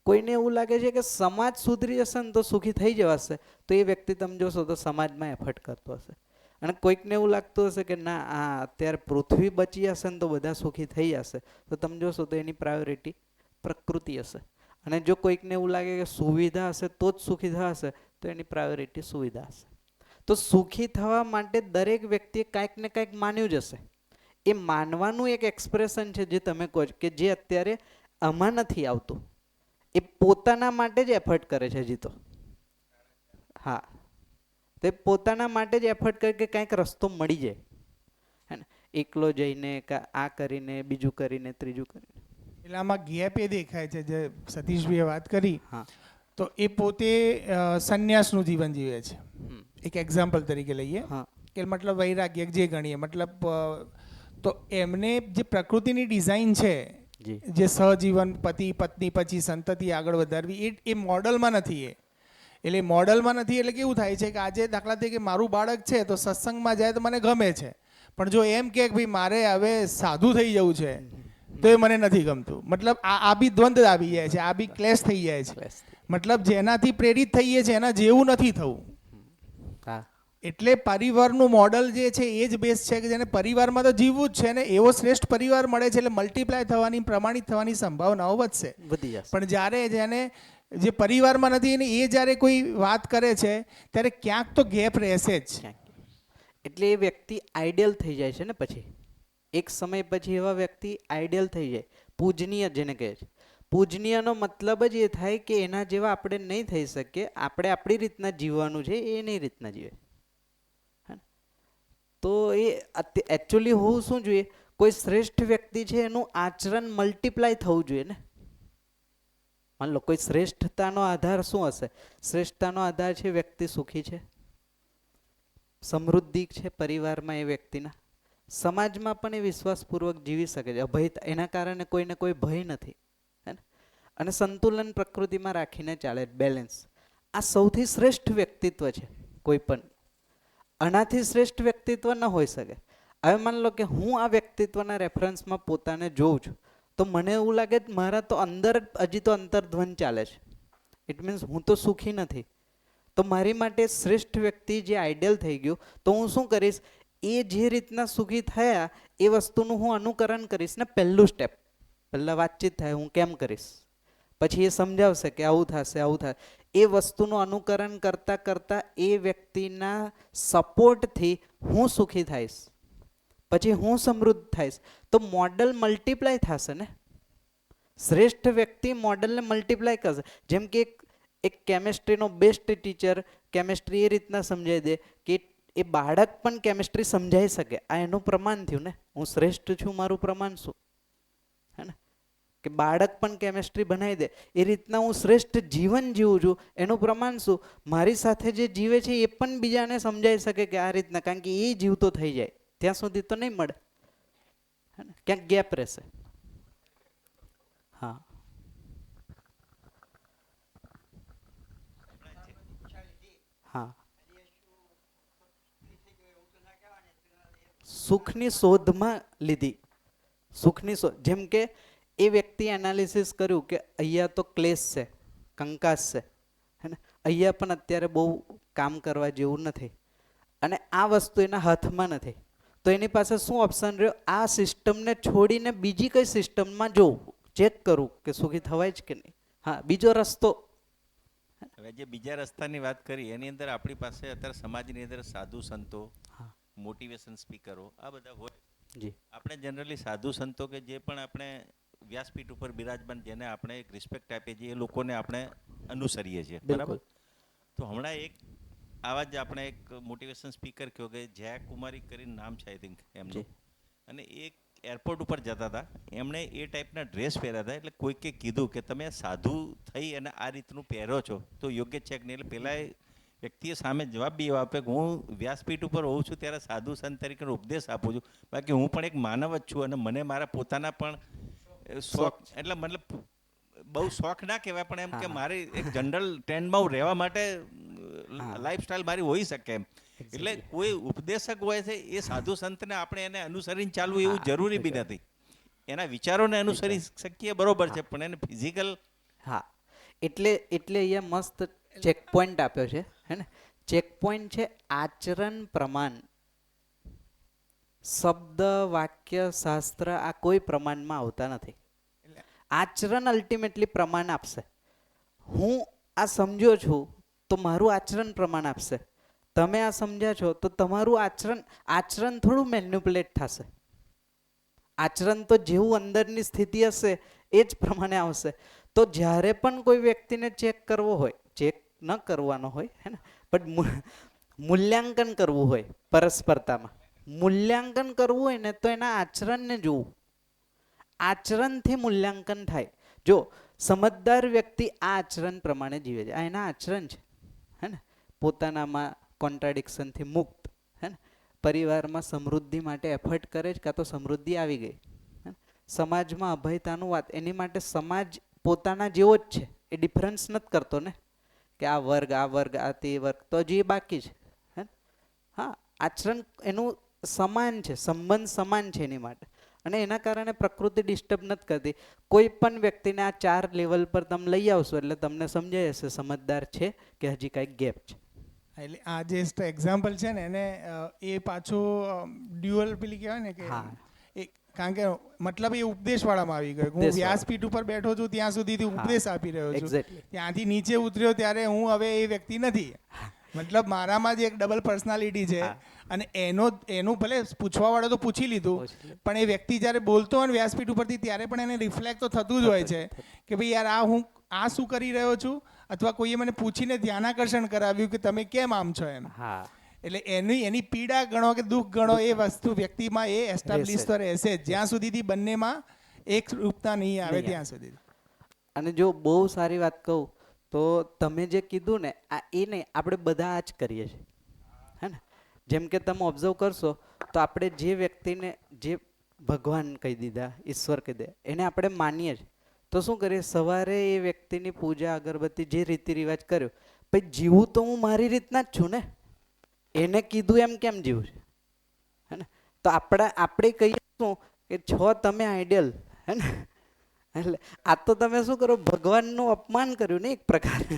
Speaker 1: કોઈને એવું લાગે છે કે સમાજ સુધરી જશે ને તો સુખી થઈ જવાશે તો એ વ્યક્તિ તમે જોશો તો સમાજમાં એફર્ટ કરતો હશે. અને કોઈકને એવું લાગતું હશે કે ના આ અત્યારે પૃથ્વી બચી જશે ને તો બધા સુખી થઈ જશે તો તમે જોશો તો એની પ્રાયોરિટી પ્રકૃતિ હશે. અને જો કોઈકને એવું લાગે કે સુવિધા હશે તો જ સુખી થશે તો એની પ્રાયોરિટી સુવિધા હશે. તો સુખી થવા માટે દરેક વ્યક્તિએ કાંઈક ને કાંઈક માન્યું જ હશે. એ માનવાનું એક એક્સપ્રેશન છે જે તમે કહો છો કે જે અત્યારે આમાં નથી આવતું. એ પોતાના માટે જ એફર્ટ કરે છે હજી તો. હા, તે પોતાના માટે જ એફર્ટ કરે કે કાંઈક રસ્તો મળી જાય. હે ને? એકલો જઈને આ કરીને બીજું કરીને ત્રીજું કરીને.
Speaker 6: એટલે આમાં ગેપ એ દેખાય છે જે સતીશભાઈએ વાત કરી.
Speaker 1: હા.
Speaker 6: તો એ પોતે સંન્યાસનું જીવન જીવે છે. એક એક્ઝામ્પલ તરીકે લઈએ
Speaker 1: હા.
Speaker 6: કે મતલબ વૈરાગ્ય જે ગણીએ મતલબ તો એમને જે પ્રકૃતિની ડિઝાઇન છે જે સહજીવન પતિ પત્ની પછી સંતતિ આગળ વધારવી એ મોડલમાં નથી. એટલે મોડલમાં નથી એટલે કેવું થાય છે કે આજે દાખલા તરીકે મારું બાળક છે તો સત્સંગમાં જાય તો મને ગમે છે, પણ જો એમ કે ભાઈ મારે હવે સાધુ થઈ જવું છે તો એ મને નથી ગમતું. મતલબ આ બી દ્વંદ્વ આવી જાય છે, આ બી ક્લેશ થઈ જાય છે. મતલબ જેનાથી પ્રેરિત થઈએ છીએ એના જેવું નથી થવું. એટલે પરિવારનું મોડલ જે છે એ જ બેસ્ટ છે કે જેને પરિવારમાં તો જીવવું જ છે ને એવો શ્રેષ્ઠ પરિવાર મળે છે એટલે મલ્ટીપ્લાય થવાની પ્રમાણિત થવાની સંભાવનાઓ વધશે. પણ જ્યારે જેને જે પરિવારમાં નથી ને એ જ્યારે કોઈ વાત કરે છે ત્યારે ક્યાંક તો ગેપ રહેશે જ.
Speaker 1: એટલે એ વ્યક્તિ આઈડિયલ થઈ જાય છે ને પછી એક સમય પછી એવા વ્યક્તિ આઈડિયલ થઈ જાય, પૂજનીય જેને કહે છે. પૂજનીયનો મતલબ જ એ થાય કે એના જેવા આપણે નહીં થઈ શકીએ, આપણે આપણી રીતના જીવવાનું છે એ એની રીતના જીવે. તો એ એકચ્યુઅલી હોવું શું જોઈએ? કોઈ શ્રેષ્ઠ વ્યક્તિ છે એનું આચરણ મલ્ટીપ્લાય થવું જોઈએ ને. માન લો કોઈ શ્રેષ્ઠતાનો આધાર શું હશે? શ્રેષ્ઠતાનો આધાર છે વ્યક્તિ સુખી છે, સમૃદ્ધિ છે પરિવારમાં એ વ્યક્તિના, સમાજમાં પણ એ વિશ્વાસપૂર્વક જીવી શકે છે, અભયતા, એના કારણે કોઈને કોઈ ભય નથી, હે ને? અને સંતુલન પ્રકૃતિમાં રાખીને ચાલે, બેલેન્સ. આ સૌથી શ્રેષ્ઠ વ્યક્તિત્વ છે કોઈ પણ. આનાથી શ્રેષ્ઠ વ્યક્તિત્વ ન હોઈ શકે. હવે માન લો કે હું આ વ્યક્તિત્વના રેફરન્સમાં પોતાને જોઉં છું તો મને એવું લાગે કે મારા તો અંદર હજી તો અંતર્ધ્વન ચાલે છે. ઇટ મીન્સ હું તો સુખી નથી. તો મારી માટે શ્રેષ્ઠ વ્યક્તિ જે આઈડિયલ થઈ ગયું તો હું શું કરીશ? એ જે રીતના સુખી થયા એ વસ્તુનું હું અનુકરણ કરીશ ને. પહેલું સ્ટેપ, પહેલાં વાતચીત થાય હું કેમ કરીશ, પછી એ સમજાવશે કે આવું થશે આવું થાય. એ વસ્તુનું અનુકરણ કરતાં કરતાં એ વ્યક્તિના સપોર્ટથી હું સુખી થઈશ, પછી હું સમૃદ્ધ થઈશ. તો મોડલ મલ્ટીપ્લાય થશે ને. શ્રેષ્ઠ વ્યક્તિ મોડલને મલ્ટીપ્લાય કરશે. જેમ કે એક કેમેસ્ટ્રીનો બેસ્ટ ટીચર કેમેસ્ટ્રી એ રીતના સમજાવી દે કે એ બાળક પણ કેમેસ્ટ્રી સમજાવી શકે. આ એનું પ્રમાણ થયું ને. હું શ્રેષ્ઠ છું, મારું પ્રમાણ શું? હે ને? કે બાળક પણ કેમેસ્ટ્રી બનાવી દે એ રીતના હું શ્રેષ્ઠ જીવન જીવું છું એનું પ્રમાણ શું? મારી સાથે જે જીવે છે એ પણ બીજાને સમજાવી શકે કે આ રીતના, કારણ કે એ જીવતો થઈ જાય ત્યાં સુધી તો નહીં મળે, ક્યાંક ગેપ રહેશે. હા, હા. સુખની શોધમાં લીધી, સુખની શોધ. જેમ કે એ વ્યક્તિ એનાલિસિસ કર્યું કે અહીંયા તો ક્લેશ છે, કંકાસ છે, હે ને? અહીંયા પણ અત્યારે બહુ કામ કરવા જેવું નથી અને આ વસ્તુ એના હાથમાં નથી, તો એની પાસે શું ઓપ્શન રહ્યો? આ સિસ્ટમને છોડીને બીજી કઈ સિસ્ટમમાં જોવું, ચેક કરું કે સુખી થવાય જ કે નહીં. હા, બીજો રસ્તો.
Speaker 3: હવે જે બીજા રસ્તાની વાત કરી એની અંદર આપણી પાસે અત્યારે સમાજની અંદર સાધુ સંતો, મોટિવેશન સ્પીકરો આ બધા હોય.
Speaker 1: જી,
Speaker 3: આપણે જનરલી સાધુ સંતો કે જે પણ આપણે વ્યાસપીઠ ઉપર બિરાજમાન જેને આપણે એક રિસ્પેક્ટ આપીએ છીએ એ લોકોને આપણે અનુસરીએ છીએ, બરાબર? તો હમણાં એક આવા જ આપણે એક મોટિવેશન સ્પીકર કહો કે જયા કુમારી કરીને નામ છે આઈ થિંક એમનું, અને એક એરપોર્ટ ઉપર જતા હતા, એમણે એ ટાઈપના ડ્રેસ પહેર્યા હતા, એટલે કોઈકે કીધું કે તમે સાધુ થઈ અને આ રીતનું પહેરો છો તો યોગ્ય છે કે નહીં. એટલે પહેલાં વ્યક્તિએ સામે જવાબ બી એવો આપ્યો કે હું વ્યાસપીઠ ઉપર હોઉં છું ત્યારે સાધુ સંત તરીકે ઉપદેશ આપું છું, બાકી હું પણ એક માનવ જ છું અને મને મારા પોતાના પણ શોખ, એટલે મતલબ બહુ શોખ ના કહેવાય પણ એમ કે મારી એક જનરલ ટ્રેન્ડમાં હું રહેવા માટે લાઈફસ્ટાઈલ મારી હોઈ શકે એમ. એટલે કોઈ ઉપદેશક હોય છે એ સાધુ સંતને આપણે એને અનુસરીને ચાલવું એવું જરૂરી બી નથી. એના વિચારોને અનુસરી શકીએ બરોબર છે, પણ એને ફિઝિકલ.
Speaker 1: હા, એટલે અહીંયા મસ્ત ચેક પોઈન્ટ આપ્યો છે, હે ને? ચેક પોઈન્ટ છે આચરણ પ્રમાણ. શબ્દ, વાક્ય, શાસ્ત્ર આ કોઈ પ્રમાણમાં આવતા નથી. આચરણ અલ્ટિમેટલી પ્રમાણ આપશે. હું આ સમજ્યો છું તો મારું આચરણ પ્રમાણ આપશે. તમે આ સમજ્યા છો તો તમારું આચરણ થોડું મેન્યુપ્યુલેટ થશે. આચરણ તો જેવું અંદરની સ્થિતિ હશે એ જ પ્રમાણે આવશે. તો જ્યારે પણ કોઈ વ્યક્તિને ચેક કરવો હોય, ચેક ન કરવાનો હોય, હે ને, પણ મૂલ્યાંકન કરવું હોય, પરસ્પરતામાં મૂલ્યાંકન કરવું હોય ને તો એના આચરણને જોવું. આચરણથી મૂલ્યાંકન થાય. જો સમજદાર વ્યક્તિ આ આચરણ પ્રમાણે જીવે છે, આ એના આચરણ છે, હે ને? પોતાનામાં કોન્ટ્રાડિક્શનથી મુક્ત, હે ને? પરિવારમાં સમૃદ્ધિ માટે એફર્ટ કરે છે કાં તો સમૃદ્ધિ આવી ગઈ, સમાજમાં અભયતાનું વાત, એની માટે સમાજ પોતાના જેવો જ છે, એ ડિફરન્સ નથી કરતો ને કે આ વર્ગ આ તે વર્ગ, તો હજી બાકી છે, હે? હા, આચરણ એનું સમાન છે, સંબંધ સમાન છે એની માટે, અને એના કારણે પ્રકૃતિ ડિસ્ટર્બ નથી કરતી. કોઈ પણ વ્યક્તિને આ 4 લેવલ પર તમે લઈ આવશો એટલે તમને સમજાય હશે સમજદાર છે કે હજી કાંઈક ગેપ છે.
Speaker 6: એટલે આ જે એક્ઝામ્પલ છે ને એને એ પાછું ડ્યુઅલ પેલી કહેવાય ને કે કારણ કે મતલબ એ ઉપદેશવાળામાં આવી ગયો. હું વ્યાસપીઠ ઉપર બેઠો છું ત્યાં સુધીથી ઉપદેશ આપી રહ્યો છું, ત્યાંથી નીચે ઉતર્યો ત્યારે હું હવે એ વ્યક્તિ નથી. મતલબ મારામાં જે એક ડબલ પર્સનાલિટી છે અને એનું ભલે પૂછવાવાળો તો પૂછી લીધું, પણ એ વ્યક્તિ જ્યારે બોલતો હોય ને વ્યાસપીઠ ઉપરથી ત્યારે પણ એને રિફ્લેક્ટ તો થતું જ હોય છે કે ભાઈ યાર હું આ શું કરી રહ્યો છું, અથવા કોઈએ મને પૂછીને ધ્યાનાકર્ષણ કરાવ્યું કે તમે કેમ આમ છો એમ. એટલે એની પીડા ગણો કે દુઃખ ગણો એ વસ્તુ વ્યક્તિમાં એ એસ્ટાબ્લિશ તો રહેશે જ્યાં સુધીથી બંનેમાં એક રૂપતા નહીં આવે ત્યાં સુધી.
Speaker 1: અને જો બહુ સારી વાત કહું તો તમે જે કીધું ને એ નહીં, આપણે બધા આ જ કરીએ છીએ, હે ને? જેમ કે તમે ઓબ્ઝર્વ કરશો તો આપણે જે વ્યક્તિને જે ભગવાન કહી દીધા, ઈશ્વર કહી દે, એને આપણે માનીએ છીએ, તો શું કરીએ? સવારે એ વ્યક્તિની પૂજા અગરબત્તી જે રીતિ રિવાજ કર્યો, પછી જીવું તો હું મારી રીતના જ છું ને, એને કીધું એમ કેમ જીવું છે, હે ને? તો આપણે કહીએ શું કે છો તમે આઈડિયલ, હે ને? એટલે આ તો તમે શું કરો? ભગવાનનું અપમાન કર્યું ને એક પ્રકારે.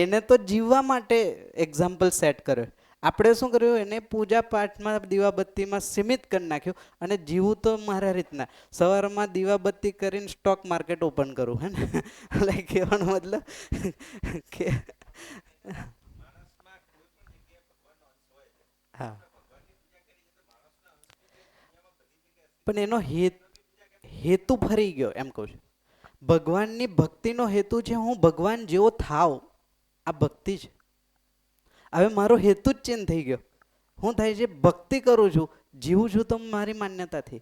Speaker 1: એને તો જીવવા માટે એક્ઝામ્પલ સેટ કર્યો. આપણે શું કર્યું? એને પૂજા પાઠમાં દીવાબત્તીમાં સીમિત કરી નાખ્યું અને જીવું તો મારા રીતના. સવારમાં દીવાબત્તી કરીને સ્ટોક માર્કેટ ઓપન કરું, હે ને? એટલે કહેવાનો મતલબ કે હા, પણ એનો હેતુ ફરી ગયો એમ કહું છું. ભગવાનની ભક્તિનો હેતુ છે હું ભગવાન જેવો થાવ, આ ભક્તિ છે. હવે મારો હેતુ જ ચેન્જ થઈ ગયો. હું થાય છે ભક્તિ કરું છું, જીવું છું તો મારી માન્યતાથી.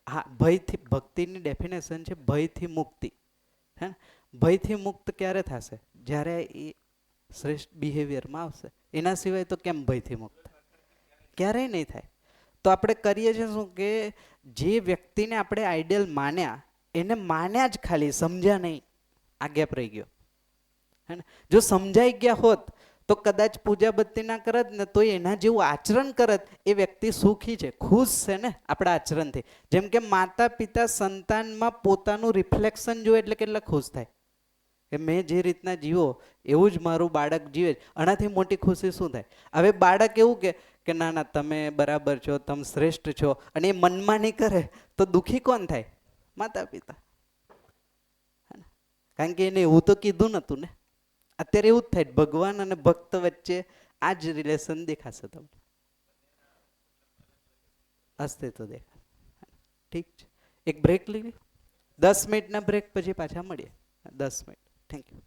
Speaker 1: હા, ભયથી. ભક્તિની ડેફિનેશન છે ભયથી મુક્તિ, હે? ભયથી મુક્ત ક્યારે થશે? જ્યારે એ શ્રેષ્ઠ બિહેવિયરમાં આવશે. એના સિવાય તો કેમ ભયથી મુક્ત? ક્યારેય નહીં થાય. તો આપણે કરીએ છીએ શું કે જે વ્યક્તિને આપણે આઈડિયલ માન્યા એને માન્યા જ, ખાલી સમજ્યા નહીં. આ ગેપ રહી ગયો, હે ને? જો સમજાઈ ગયા હોત તો કદાચ પૂજા બત્તી ના કરત ને તો એના જેવું આચરણ કરત, એ વ્યક્તિ સુખી છે, ખુશ છે ને આપણા આચરણથી. જેમ કે માતા પિતા સંતાનમાં પોતાનું રિફ્લેક્શન જોવે એટલે કેટલા ખુશ થાય, કે મેં જે રીતના જીવો એવું જ મારું બાળક જીવે. આનાથી મોટી ખુશી શું થાય? હવે બાળક એવું કે ના ના તમે બરાબર છો, તમે શ્રેષ્ઠ છો, અને એ મનમાં નહીં કરે તો દુઃખી કોણ થાય? માતા પિતા. કારણ કે એને એવું તો કીધું નતું ને. અત્યારે એવું જ થાય, ભગવાન અને ભક્ત વચ્ચે આ જ રિલેશન દેખાશે તમને, અસ્તિત્વ દેખાશે. ઠીક છે, એક બ્રેક લઈ લો. 10 મિનિટના બ્રેક પછી પાછા મળીએ. 10 મિનિટ. Thank you.